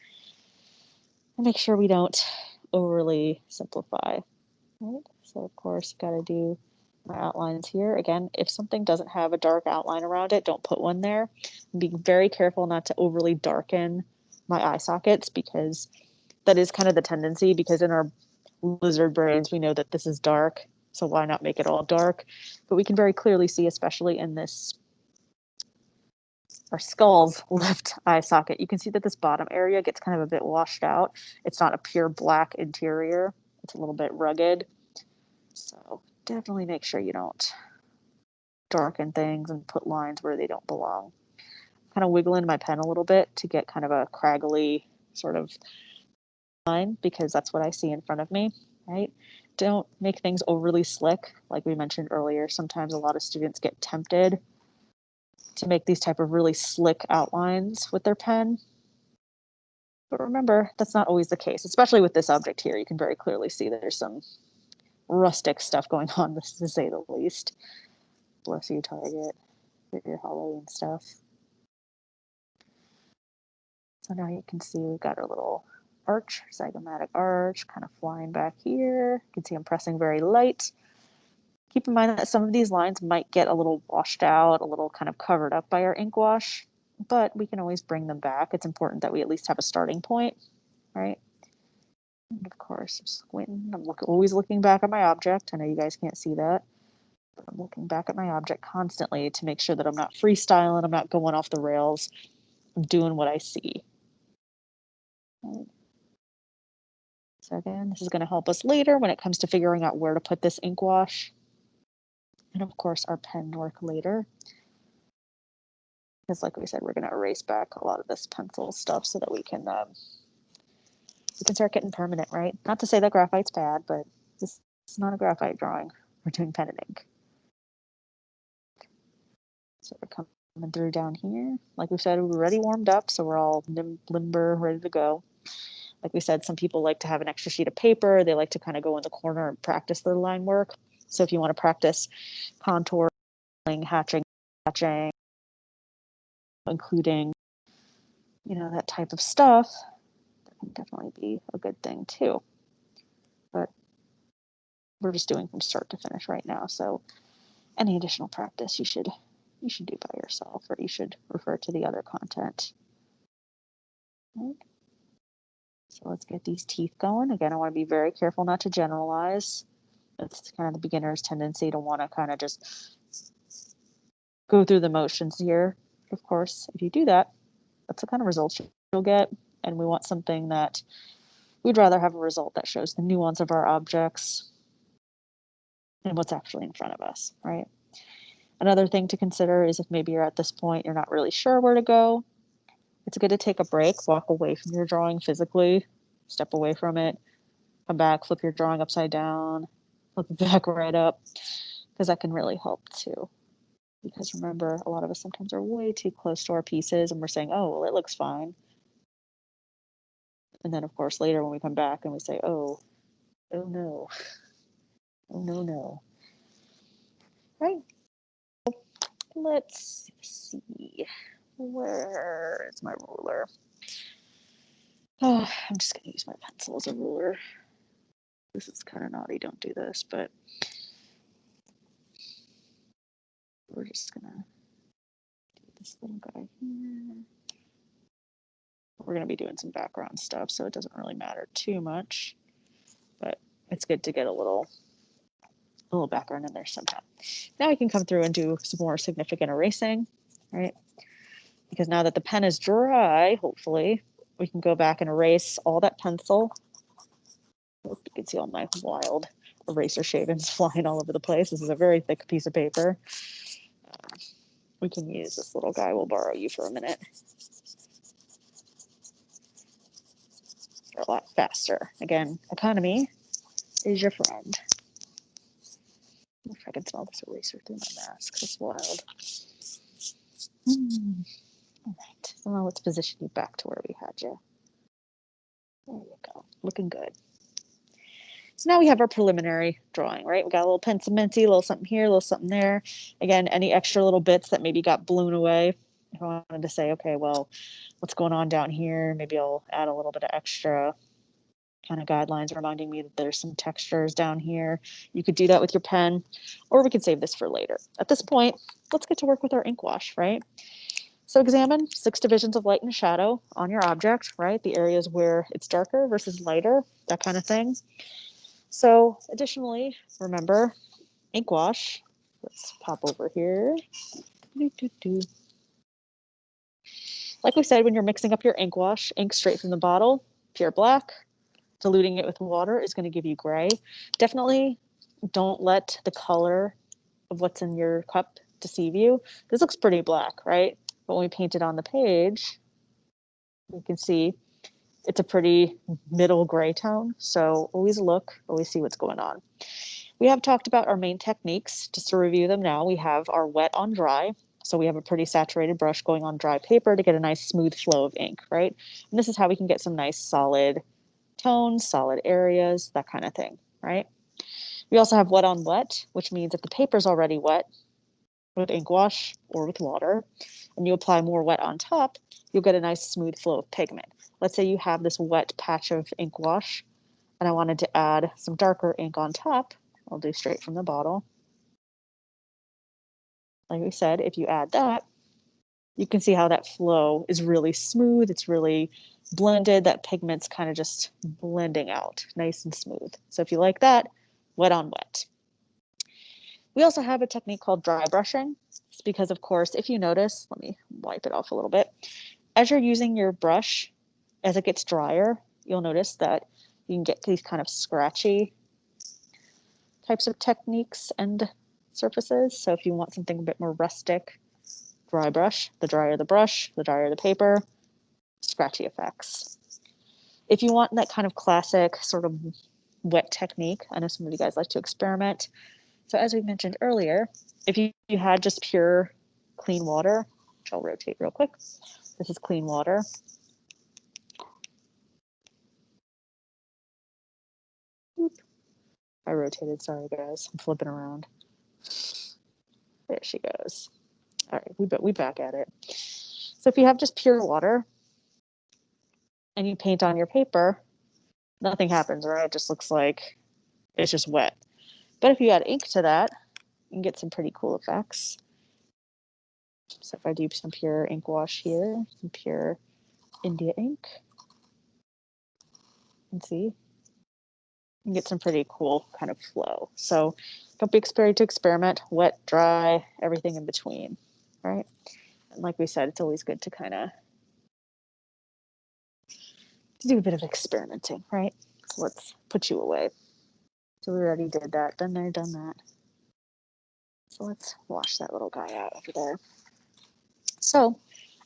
and make sure we don't overly simplify. Right? So of course, got to do my outlines here. Again, if something doesn't have a dark outline around it, don't put one there. Be very careful not to overly darken my eye sockets because that is kind of the tendency, because in our lizard brains, we know that this is dark. So why not make it all dark? But we can very clearly see, especially in this, our skull's left eye socket, you can see that this bottom area gets kind of a bit washed out. It's not a pure black interior. It's a little bit rugged. So definitely make sure you don't darken things and put lines where they don't belong. Kind of wiggling my pen a little bit to get kind of a craggly sort of line because that's what I see in front of me, right? Don't make things overly slick. Like we mentioned earlier, sometimes a lot of students get tempted to make these type of really slick outlines with their pen. But remember, that's not always the case, especially with this object here. You can very clearly see there's some rustic stuff going on, to say the least. Bless you, Target, for your Halloween stuff. So now you can see we've got our little arch, zygomatic arch, kind of flying back here. You can see I'm pressing very light. Keep in mind that some of these lines might get a little washed out, a little kind of covered up by our ink wash, but we can always bring them back. It's important that we at least have a starting point, right? And of course, I'm squinting. I'm always looking back at my object. I know you guys can't see that, but I'm looking back at my object constantly to make sure that I'm not freestyling, I'm not going off the rails, I'm doing what I see. Right. So again, this is going to help us later when it comes to figuring out where to put this ink wash. And of course, our pen work later. Because like we said, we're going to erase back a lot of this pencil stuff so that we can start getting permanent, right? Not to say that graphite's bad, but this is not a graphite drawing. We're doing pen and ink. So we're coming through down here. Like we said, we're already warmed up, so we're all limber, ready to go. Like we said, some people like to have an extra sheet of paper. They like to kind of go in the corner and practice their line work. So if you want to practice contouring, hatching, including, that type of stuff, that can definitely be a good thing too. But we're just doing from start to finish right now. So any additional practice you should do by yourself, or you should refer to the other content. Right. So let's get these teeth going. Again, I want to be very careful not to generalize. It's kind of the beginner's tendency to want to kind of just go through the motions here. Of course, if you do that, that's the kind of results you'll get. And we want something that we'd rather have a result that shows the nuance of our objects and what's actually in front of us, right? Another thing to consider is if maybe you're at this point, you're not really sure where to go. It's good to take a break, walk away from your drawing physically, step away from it, come back, flip your drawing upside down, flip it back right up, because that can really help too. Because remember, a lot of us sometimes are way too close to our pieces and we're saying, oh, well, it looks fine. And then, of course, later when we come back and we say, oh no, oh no. Right. Let's see. Where is my ruler? Oh, I'm just going to use my pencil as a ruler. This is kind of naughty. Don't do this, but we're just going to do this little guy here. We're going to be doing some background stuff, so it doesn't really matter too much, but it's good to get a little background in there somehow. Now we can come through and do some more significant erasing, right? Because now that the pen is dry, hopefully, we can go back and erase all that pencil. You can see all my wild eraser shavings flying all over the place. This is a very thick piece of paper. We can use this little guy. We'll borrow you for a minute. They're a lot faster. Again, economy is your friend. If I can smell this eraser through my mask, that's wild. All right, well, let's position you back to where we had you. There you go, looking good. So now we have our preliminary drawing, right? We got a little pensimenty, a little something here, a little something there. Again, any extra little bits that maybe got blown away. If I wanted to say, okay, well, what's going on down here? Maybe I'll add a little bit of extra kind of guidelines reminding me that there's some textures down here. You could do that with your pen, or we could save this for later. At this point, let's get to work with our ink wash, right? So examine 6 divisions of light and shadow on your object, right? The areas where it's darker versus lighter, that kind of thing. So additionally, remember, ink wash. Let's pop over here. Like we said, when you're mixing up your ink wash, ink straight from the bottle, pure black. Diluting it with water is going to give you gray. Definitely don't let the color of what's in your cup deceive you. This looks pretty black, right? But when we paint it on the page, you can see it's a pretty middle gray tone. So always look, always see what's going on. We have talked about our main techniques. Just to review them now, we have our wet on dry. So we have a pretty saturated brush going on dry paper to get a nice smooth flow of ink, right? And this is how we can get some nice solid tones, solid areas, that kind of thing, right? We also have wet on wet, which means if the paper's already wet with ink wash or with water, and you apply more wet on top, you'll get a nice smooth flow of pigment. Let's say you have this wet patch of ink wash, and I wanted to add some darker ink on top. I'll do straight from the bottle. Like we said, if you add that, you can see how that flow is really smooth. It's really blended. That pigment's kind of just blending out nice and smooth. So if you like that, wet on wet. We also have a technique called dry brushing. It's because, of course, if you notice, let me wipe it off a little bit. As you're using your brush, as it gets drier, you'll notice that you can get these kind of scratchy types of techniques and surfaces. So if you want something a bit more rustic, dry brush, the drier the brush, the drier the paper, scratchy effects. If you want that kind of classic sort of wet technique, I know some of you guys like to experiment. So as we mentioned earlier, if you had just pure clean water, which I'll rotate real quick. This is clean water. Oop. I rotated, sorry guys, I'm flipping around. There she goes. All right, we back at it. So if you have just pure water and you paint on your paper, nothing happens, right? It just looks like it's just wet. But if you add ink to that, you can get some pretty cool effects. So if I do some pure ink wash here, some pure India ink, you can see, you can get some pretty cool kind of flow. So don't be afraid to experiment, wet, dry, everything in between, right? And like we said, it's always good to kind of do a bit of experimenting, right? So let's put you away. So we already did that, done there, done that. So let's wash that little guy out over there. So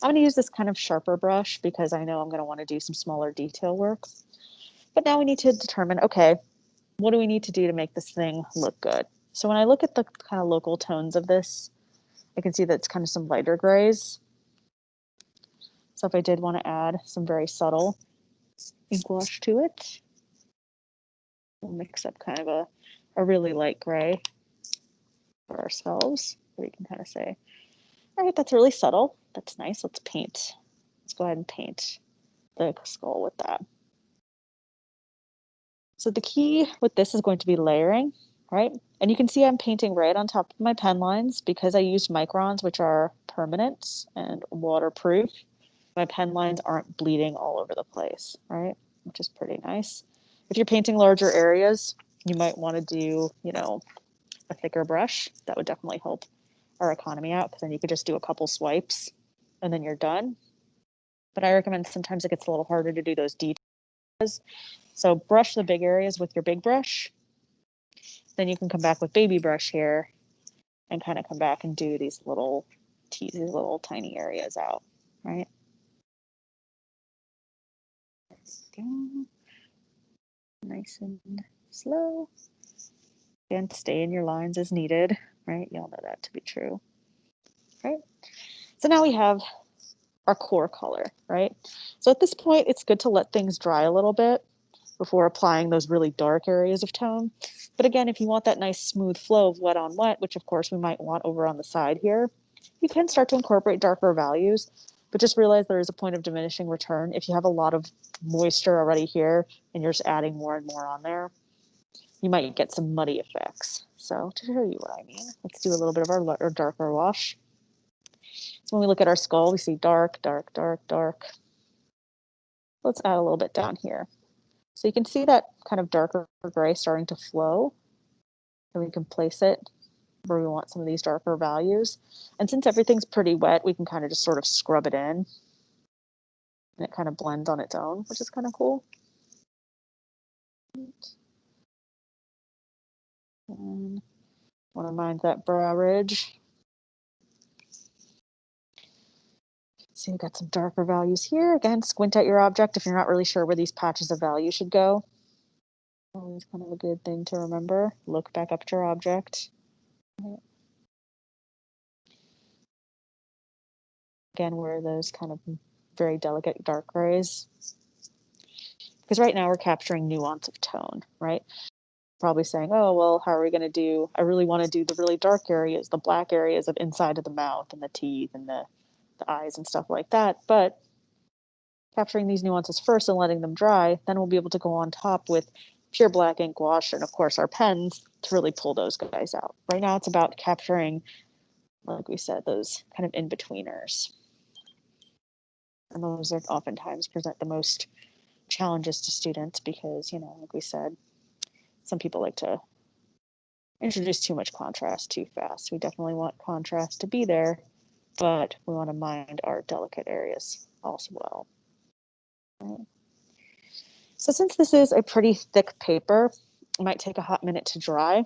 I'm going to use this kind of sharper brush because I know I'm going to want to do some smaller detail work. But now we need to determine, okay, what do we need to do to make this thing look good? So when I look at the kind of local tones of this, I can see that it's kind of some lighter grays. So if I did want to add some very subtle ink wash to it, we'll mix up kind of a really light gray for ourselves. We can kind of say, all right, that's really subtle. That's nice. Let's paint. Let's go ahead and paint the skull with that. So the key with this is going to be layering, right? And you can see I'm painting right on top of my pen lines because I used microns, which are permanent and waterproof. My pen lines aren't bleeding all over the place, right? Which is pretty nice. If you're painting larger areas, you might want to do, a thicker brush. That would definitely help our economy out because then you could just do a couple swipes and then you're done. But I recommend sometimes it gets a little harder to do those details. So brush the big areas with your big brush. Then you can come back with baby brush here and kind of come back and do these little tease these little tiny areas out, right? Nice and slow. And stay in your lines as needed, right? Y'all know that to be true, right? So now we have our core color, right? So at this point, it's good to let things dry a little bit before applying those really dark areas of tone. But again, if you want that nice smooth flow of wet on wet, which of course we might want over on the side here, you can start to incorporate darker values, but just realize there is a point of diminishing return. If you have a lot of moisture already here and you're just adding more and more on there, you might get some muddy effects. So to show you what I mean, let's do a little bit of our darker wash. So when we look at our skull, we see dark, dark, dark, dark. Let's add a little bit down here. So you can see that kind of darker gray starting to flow. And we can place it where we want some of these darker values. And since everything's pretty wet, we can kind of just sort of scrub it in. And it kind of blends on its own, which is kind of cool. And want to mind that brow ridge. So you've got some darker values here. Again, squint at your object if you're not really sure where these patches of value should go. Always kind of a good thing to remember. Look back up at your object. again, where those kind of very delicate dark grays. Because right now we're capturing nuance of tone, right? Probably saying, oh, well, how are we going to do, I really want to do the really dark areas, the black areas of inside of the mouth and the teeth and the eyes and stuff like that. But capturing these nuances first and letting them dry, then we'll be able to go on top with pure black ink wash and, of course, our pens to really pull those guys out. Right now it's about capturing, like we said, those kind of in-betweeners. And those are oftentimes present the most challenges to students because, you know, like we said, some people like to introduce too much contrast too fast. We definitely want contrast to be there, but we want to mind our delicate areas as well. Right. So since this is a pretty thick paper, it might take a hot minute to dry.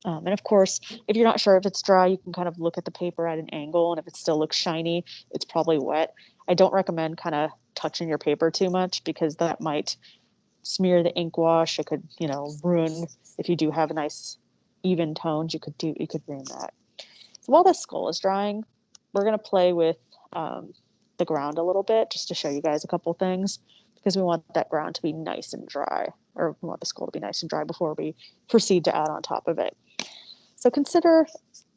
And of course, if you're not sure if it's dry, you can kind of look at the paper at an angle, and if it still looks shiny, it's probably wet. I don't recommend kind of touching your paper too much because that might smear the ink wash. It could, you know, ruin, if you do have a nice even tones, you could ruin that. So while the skull is drying, we're going to play with the ground a little bit just to show you guys a couple things because we want that ground to be nice and dry, or we want the skull to be nice and dry before we proceed to add on top of it. So consider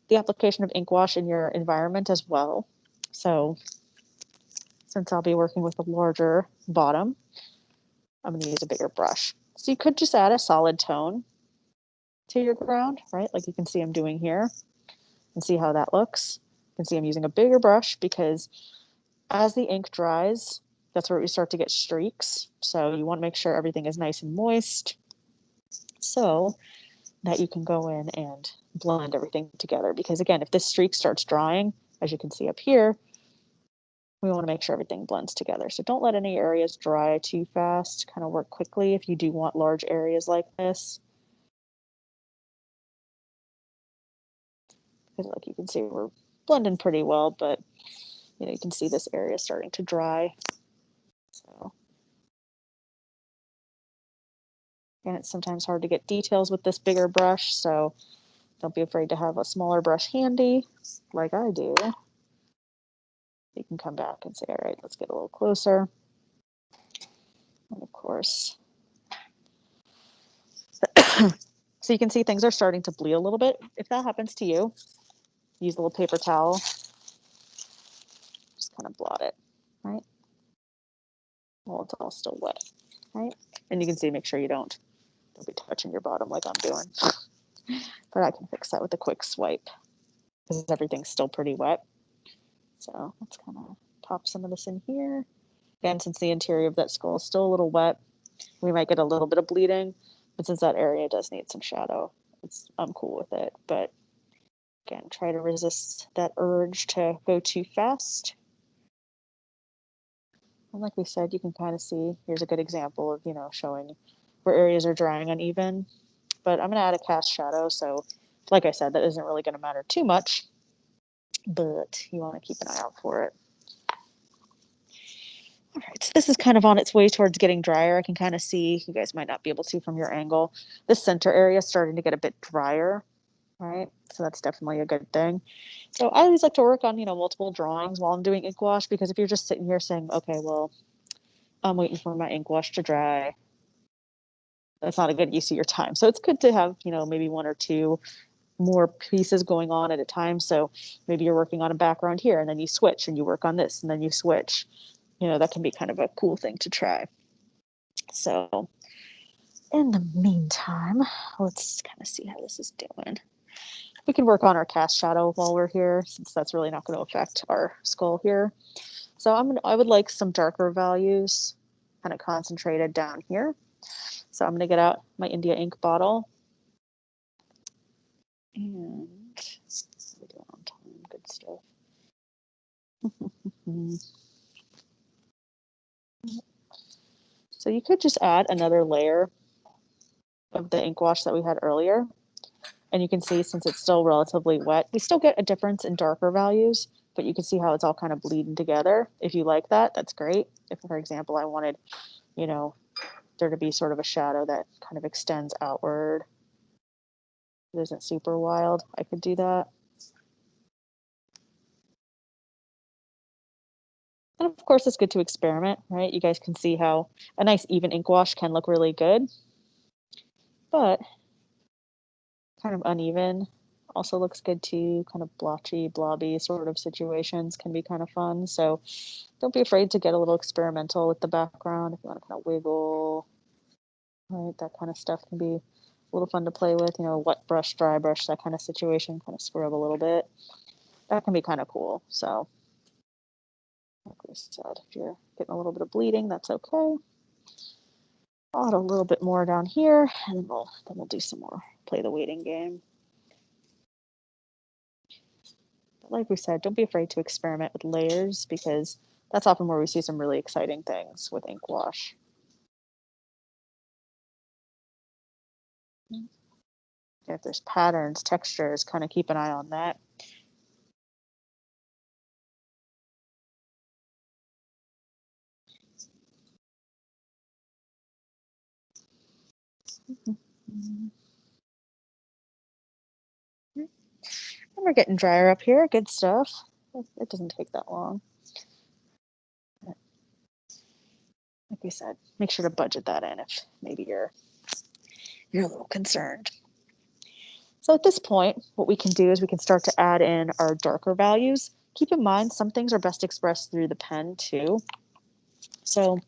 the application of ink wash in your environment as well. So since I'll be working with a larger bottom, I'm going to use a bigger brush. So you could just add a solid tone to your ground, right? Like you can see I'm doing here, and see how that looks. You can see I'm using a bigger brush because as the ink dries, that's where we start to get streaks. So you want to make sure everything is nice and moist so that you can go in and blend everything together. Because again, if this streak starts drying, as you can see up here, we want to make sure everything blends together. So don't let any areas dry too fast. Kind of work quickly if you do want large areas like this. Because like you can see, we're blending pretty well, but you know, you can see this area starting to dry. So, and it's sometimes hard to get details with this bigger brush, so don't be afraid to have a smaller brush handy, like I do. You can come back and say, all right, let's get a little closer. And of course, so you can see things are starting to bleed a little bit. If that happens to you, use a little paper towel, just kind of blot it, right? Well, it's all still wet, right? And you can see, make sure you don't be touching your bottom like I'm doing. But I can fix that with a quick swipe because everything's still pretty wet. So let's kind of pop some of this in here. Again, since the interior of that skull is still a little wet, we might get a little bit of bleeding, but since that area does need some shadow, I'm cool with it. But again, try to resist that urge to go too fast. And like we said, you can kind of see, here's a good example of, you know, showing where areas are drying uneven. But I'm going to add a cast shadow, so like I said, that isn't really going to matter too much, but you want to keep an eye out for it. All right, so this is kind of on its way towards getting drier. I can kind of see, you guys might not be able to from your angle, this center area is starting to get a bit drier, right? So that's definitely a good thing. So I always like to work on, you know, multiple drawings while I'm doing ink wash, because if you're just sitting here saying, okay, well, I'm waiting for my ink wash to dry, that's not a good use of your time. So it's good to have, you know, maybe one or two more pieces going on at a time. So maybe you're working on a background here and then you switch and you work on this and then you switch. You know, that can be kind of a cool thing to try. So in the meantime, let's kind of see how this is doing. We can work on our cast shadow while we're here, since that's really not going to affect our skull here. So I would like some darker values kind of concentrated down here. So I'm going to get out my India ink bottle. And we do it on time, good stuff. So you could just add another layer of the ink wash that we had earlier. And you can see, since it's still relatively wet, we still get a difference in darker values, but you can see how it's all kind of bleeding together. If you like that, that's great. If, for example, I wanted, you know, there to be sort of a shadow that kind of extends outward, it isn't super wild, I could do that. And of course, it's good to experiment, right? You guys can see how a nice even ink wash can look really good, but kind of uneven also looks good too. Kind of blotchy, blobby sort of situations can be kind of fun. So don't be afraid to get a little experimental with the background if you want to kind of wiggle, right? That kind of stuff can be a little fun to play with, you know, wet brush, dry brush, that kind of situation, kind of scrub a little bit. That can be kind of cool. So, like we said, if you're getting a little bit of bleeding, that's okay. I'll add a little bit more down here, and then we'll do some more, play the waiting game. But like we said, don't be afraid to experiment with layers because that's often where we see some really exciting things with ink wash. If there's patterns, textures, kind of keep an eye on that. And we're getting drier up here. Good stuff. It doesn't take that long. Like we said, make sure to budget that in if maybe you're a little concerned. So at this point, what we can do is we can start to add in our darker values. Keep in mind, some things are best expressed through the pen too. So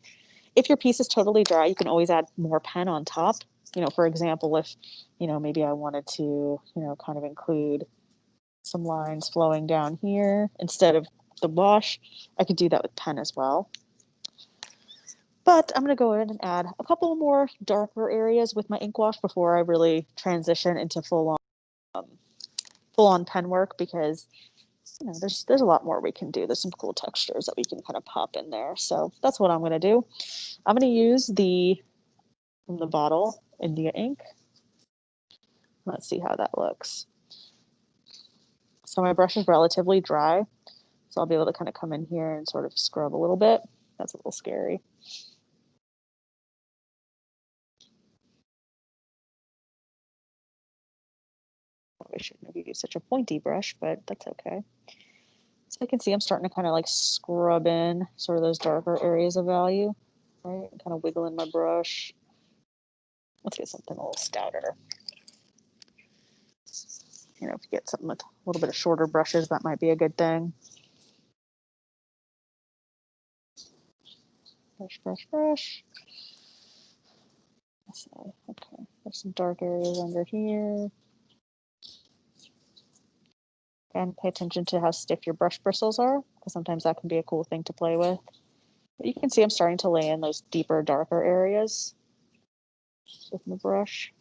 if your piece is totally dry, you can always add more pen on top. You know, for example, if, you know, maybe I wanted to, you know, kind of include some lines flowing down here instead of the wash, I could do that with pen as well. But I'm going to go ahead and add a couple more darker areas with my ink wash before I really transition into full on pen work because you know there's a lot more we can do. There's some cool textures that we can kind of pop in there. So that's what I'm going to do. I'm going to use from the bottle India ink. Let's see how that looks. So my brush is relatively dry, so I'll be able to kind of come in here and sort of scrub a little bit. That's a little scary. Probably shouldn't have used such a pointy brush, but that's okay. So you can see I'm starting to kind of like scrub in sort of those darker areas of value, right? Kind of wiggling my brush. Let's get something a little stouter. You know, if you get something with a little bit of shorter brushes, that might be a good thing. Brush, brush, brush. Okay, there's some dark areas under here. And pay attention to how stiff your brush bristles are, because sometimes that can be a cool thing to play with. But you can see I'm starting to lay in those deeper, darker areas with my brush.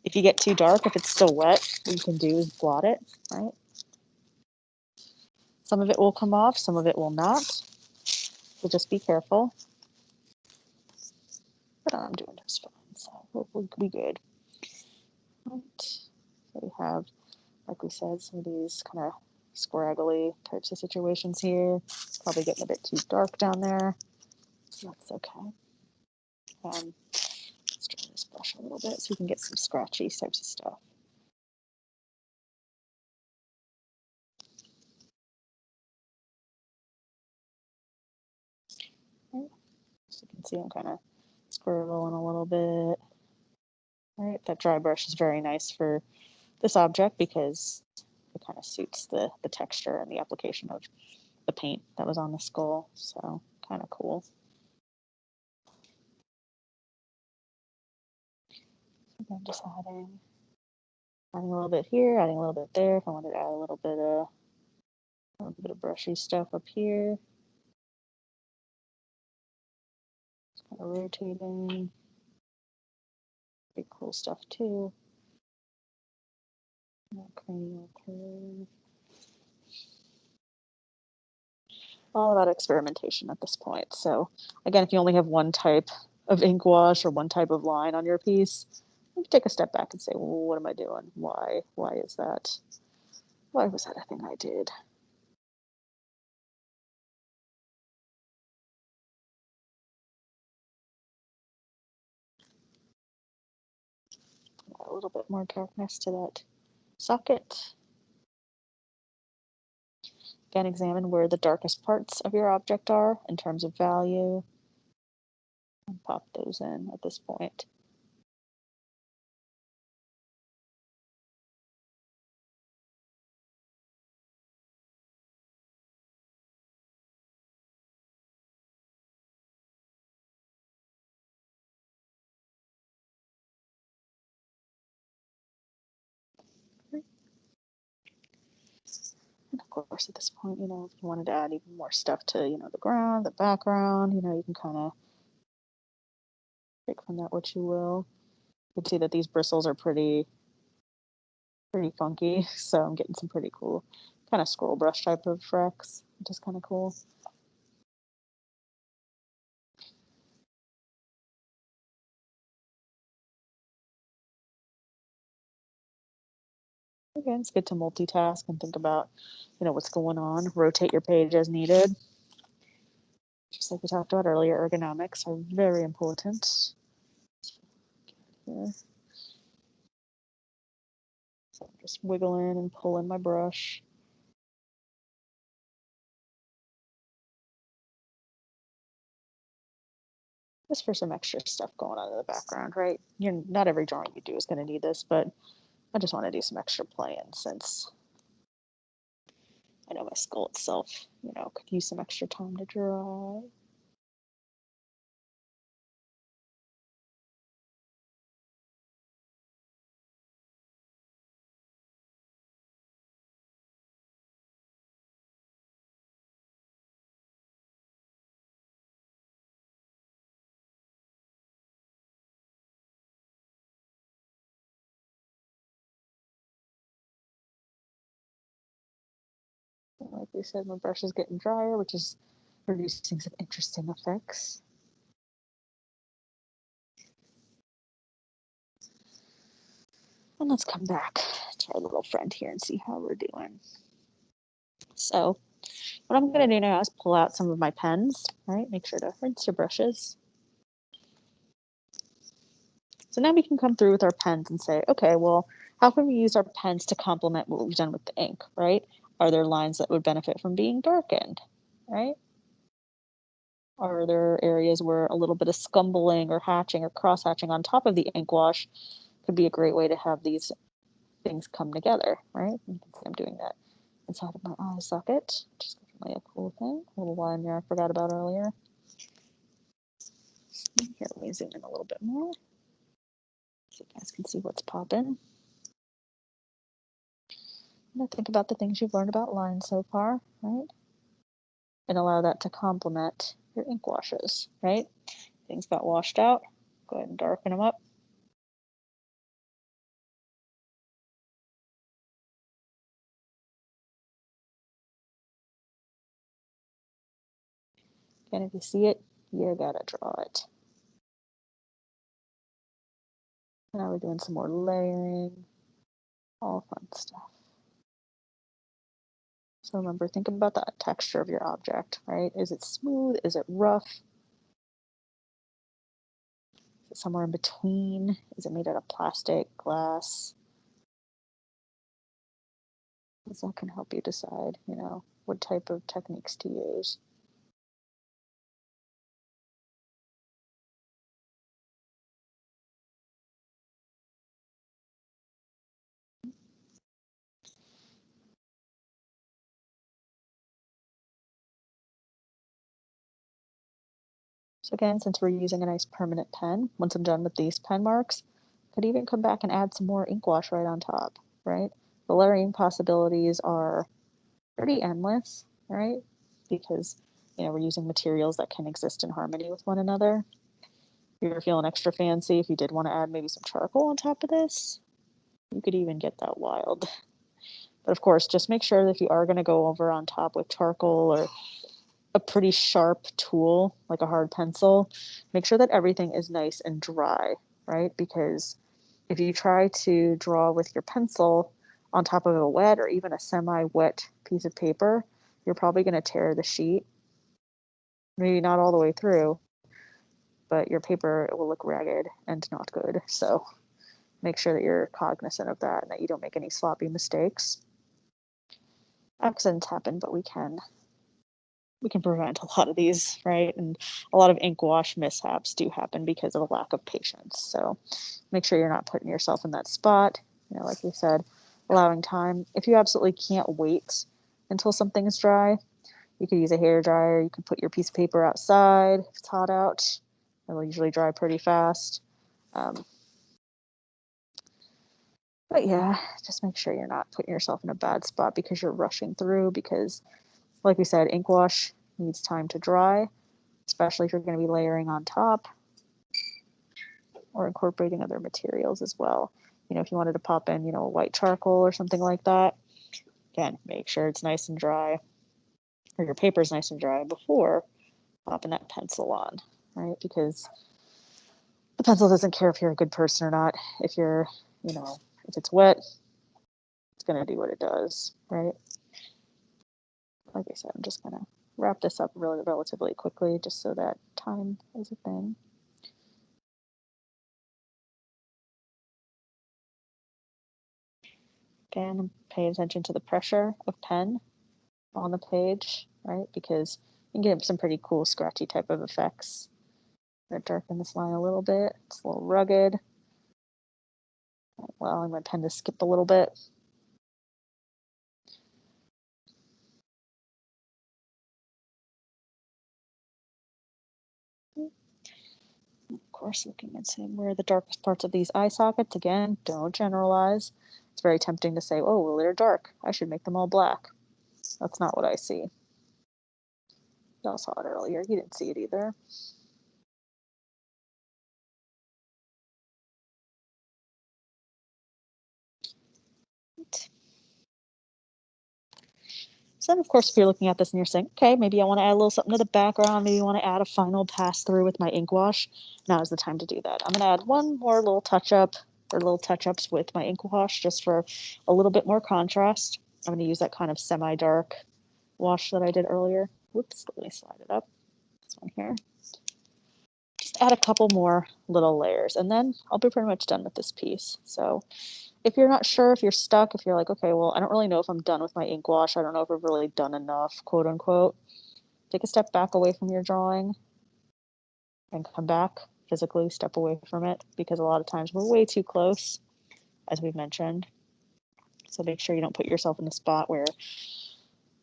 If you get too dark, if it's still wet, what you can do is blot it, right? Some of it will come off, some of it will not. So just be careful. But I'm doing just fine, so we'll be good. Right. So we have, like we said, some of these kind of scraggly types of situations here. Probably getting a bit too dark down there. So that's okay. Let's try this brush a little bit so we can get some scratchy types of stuff. Right. So you can see I'm kind of scribbling a little bit. All right, that dry brush is very nice for this object because it kind of suits the texture and the application of the paint that was on the skull. So kind of cool. So I'm just adding a little bit here, adding a little bit there. If I wanted to add a little bit of brushy stuff up here, just kind of rotating. Pretty cool stuff too. Cranial curve. All about experimentation at this point. So again, if you only have one type of ink wash or one type of line on your piece, you take a step back and say, well, what am I doing? Why is that? Why was that a thing I did? Add a little bit more darkness to that socket. Again, examine where the darkest parts of your object are in terms of value, and pop those in at this point. And of course, at this point, if you wanted to add even more stuff to, the ground, the background, you can kind of pick from that what you will. You can see that these bristles are pretty funky, so I'm getting some pretty cool kind of scroll brush type of effects, which is kind of cool. Again, it's good to multitask and think about, what's going on. Rotate your page as needed. Just like we talked about earlier, ergonomics are very important. Here. So I'm just wiggling and pulling my brush. Just for some extra stuff going on in the background, right? Not every drawing you do is going to need this, but I just want to do some extra playing since I know my skull itself, could use some extra time to dry. Like we said, my brush is getting drier, which is producing some interesting effects. And let's come back to our little friend here and see how we're doing. So what I'm going to do now is pull out some of my pens, right? Make sure to rinse your brushes. So now we can come through with our pens and say, okay, well, how can we use our pens to complement what we've done with the ink, right? Are there lines that would benefit from being darkened, right? Are there areas where a little bit of scumbling or hatching or cross hatching on top of the ink wash could be a great way to have these things come together, right? You can see I'm doing that inside of my eye socket, which is definitely a cool thing. A little line there I forgot about earlier. Here, let me zoom in a little bit more so you guys can see what's popping. Now think about the things you've learned about lines so far, right? And allow that to complement your ink washes, right? Things got washed out. Go ahead and darken them up. And if you see it, you gotta draw it. Now we're doing some more layering, all fun stuff. So remember, think about the texture of your object, right? Is it smooth? Is it rough? Is it somewhere in between? Is it made out of plastic, glass? Because that can help you decide, what type of techniques to use. So again, since we're using a nice permanent pen, once I'm done with these pen marks, I could even come back and add some more ink wash right on top, right? The layering possibilities are pretty endless, right? Because, we're using materials that can exist in harmony with one another. If you're feeling extra fancy, if you did want to add maybe some charcoal on top of this, you could even get that wild. But of course, just make sure that if you are going to go over on top with charcoal or a pretty sharp tool, like a hard pencil, make sure that everything is nice and dry, right? Because if you try to draw with your pencil on top of a wet or even a semi-wet piece of paper, you're probably going to tear the sheet. Maybe not all the way through, but your paper will look ragged and not good. So make sure that you're cognizant of that and that you don't make any sloppy mistakes. accidents happen, but we can prevent a lot of these, right? And a lot of ink wash mishaps do happen because of a lack of patience. So make sure you're not putting yourself in that spot. Like we said, allowing time. If you absolutely can't wait until something is dry, you could use a hair dryer. You could put your piece of paper outside if it's hot out. It'll usually dry pretty fast. But yeah, just make sure you're not putting yourself in a bad spot because you're rushing through, because like we said, ink wash needs time to dry, especially if you're going to be layering on top or incorporating other materials as well. If you wanted to pop in, a white charcoal or something like that, again, make sure it's nice and dry, or your paper's nice and dry before popping that pencil on, right? Because the pencil doesn't care if you're a good person or not. If if it's wet, it's going to do what it does, right? Like I said, I'm just going to wrap this up really relatively quickly just so that time is a thing. Again, pay attention to the pressure of pen on the page, right? Because you can get some pretty cool scratchy type of effects. I'm going to darken this line a little bit. It's a little rugged. Allowing my pen to skip a little bit. Of course, looking and seeing where the darkest parts of these eye sockets. Again, don't generalize. It's very tempting to say, oh, well, they're dark. I should make them all black. That's not what I see. Y'all saw it earlier. You didn't see it either. So then, of course, if you're looking at this and you're saying, okay, maybe I want to add a little something to the background, maybe you want to add a final pass through with my ink wash, now is the time to do that. I'm going to add one more little touch up, or little touch ups with my ink wash, just for a little bit more contrast. I'm going to use that kind of semi-dark wash that I did earlier. Whoops, let me slide it up. This one here. Just add a couple more little layers, and then I'll be pretty much done with this piece. So if you're not sure, if you're stuck, if you're like, okay, well, I don't really know if I'm done with my ink wash, I don't know if I've really done enough, quote unquote, take a step back away from your drawing and come back, physically step away from it, because a lot of times we're way too close, as we've mentioned. So make sure you don't put yourself in a spot where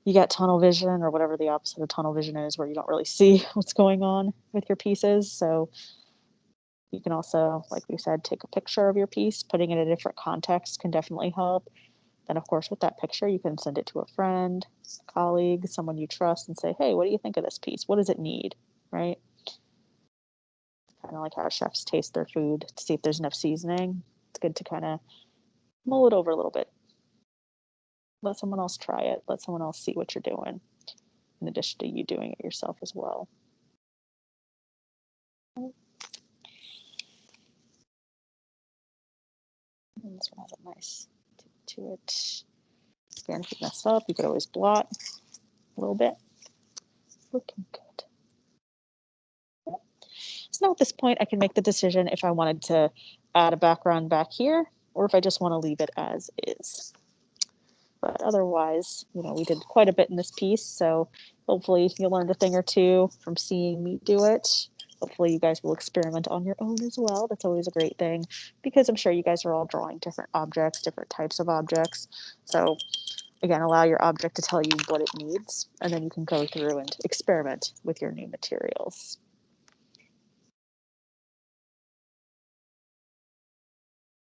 you got tunnel vision, or whatever the opposite of tunnel vision is, where you don't really see what's going on with your pieces. So you can also, like we said, take a picture of your piece. Putting it in a different context can definitely help. Then, of course, with that picture, you can send it to a friend, a colleague, someone you trust, and say, hey, what do you think of this piece? What does it need, right? Kind of like how chefs taste their food to see if there's enough seasoning. It's good to kind of mull it over a little bit. Let someone else try it. Let someone else see what you're doing, in addition to you doing it yourself as well. And this one has a nice tip to it. Again, if you mess up, you could always blot a little bit. Looking good. So now at this point, I can make the decision if I wanted to add a background back here, or if I just want to leave it as is. But otherwise, we did quite a bit in this piece, so hopefully you learned a thing or two from seeing me do it. Hopefully you guys will experiment on your own as well. That's always a great thing, because I'm sure you guys are all drawing different objects, different types of objects. So again, allow your object to tell you what it needs, and then you can go through and experiment with your new materials.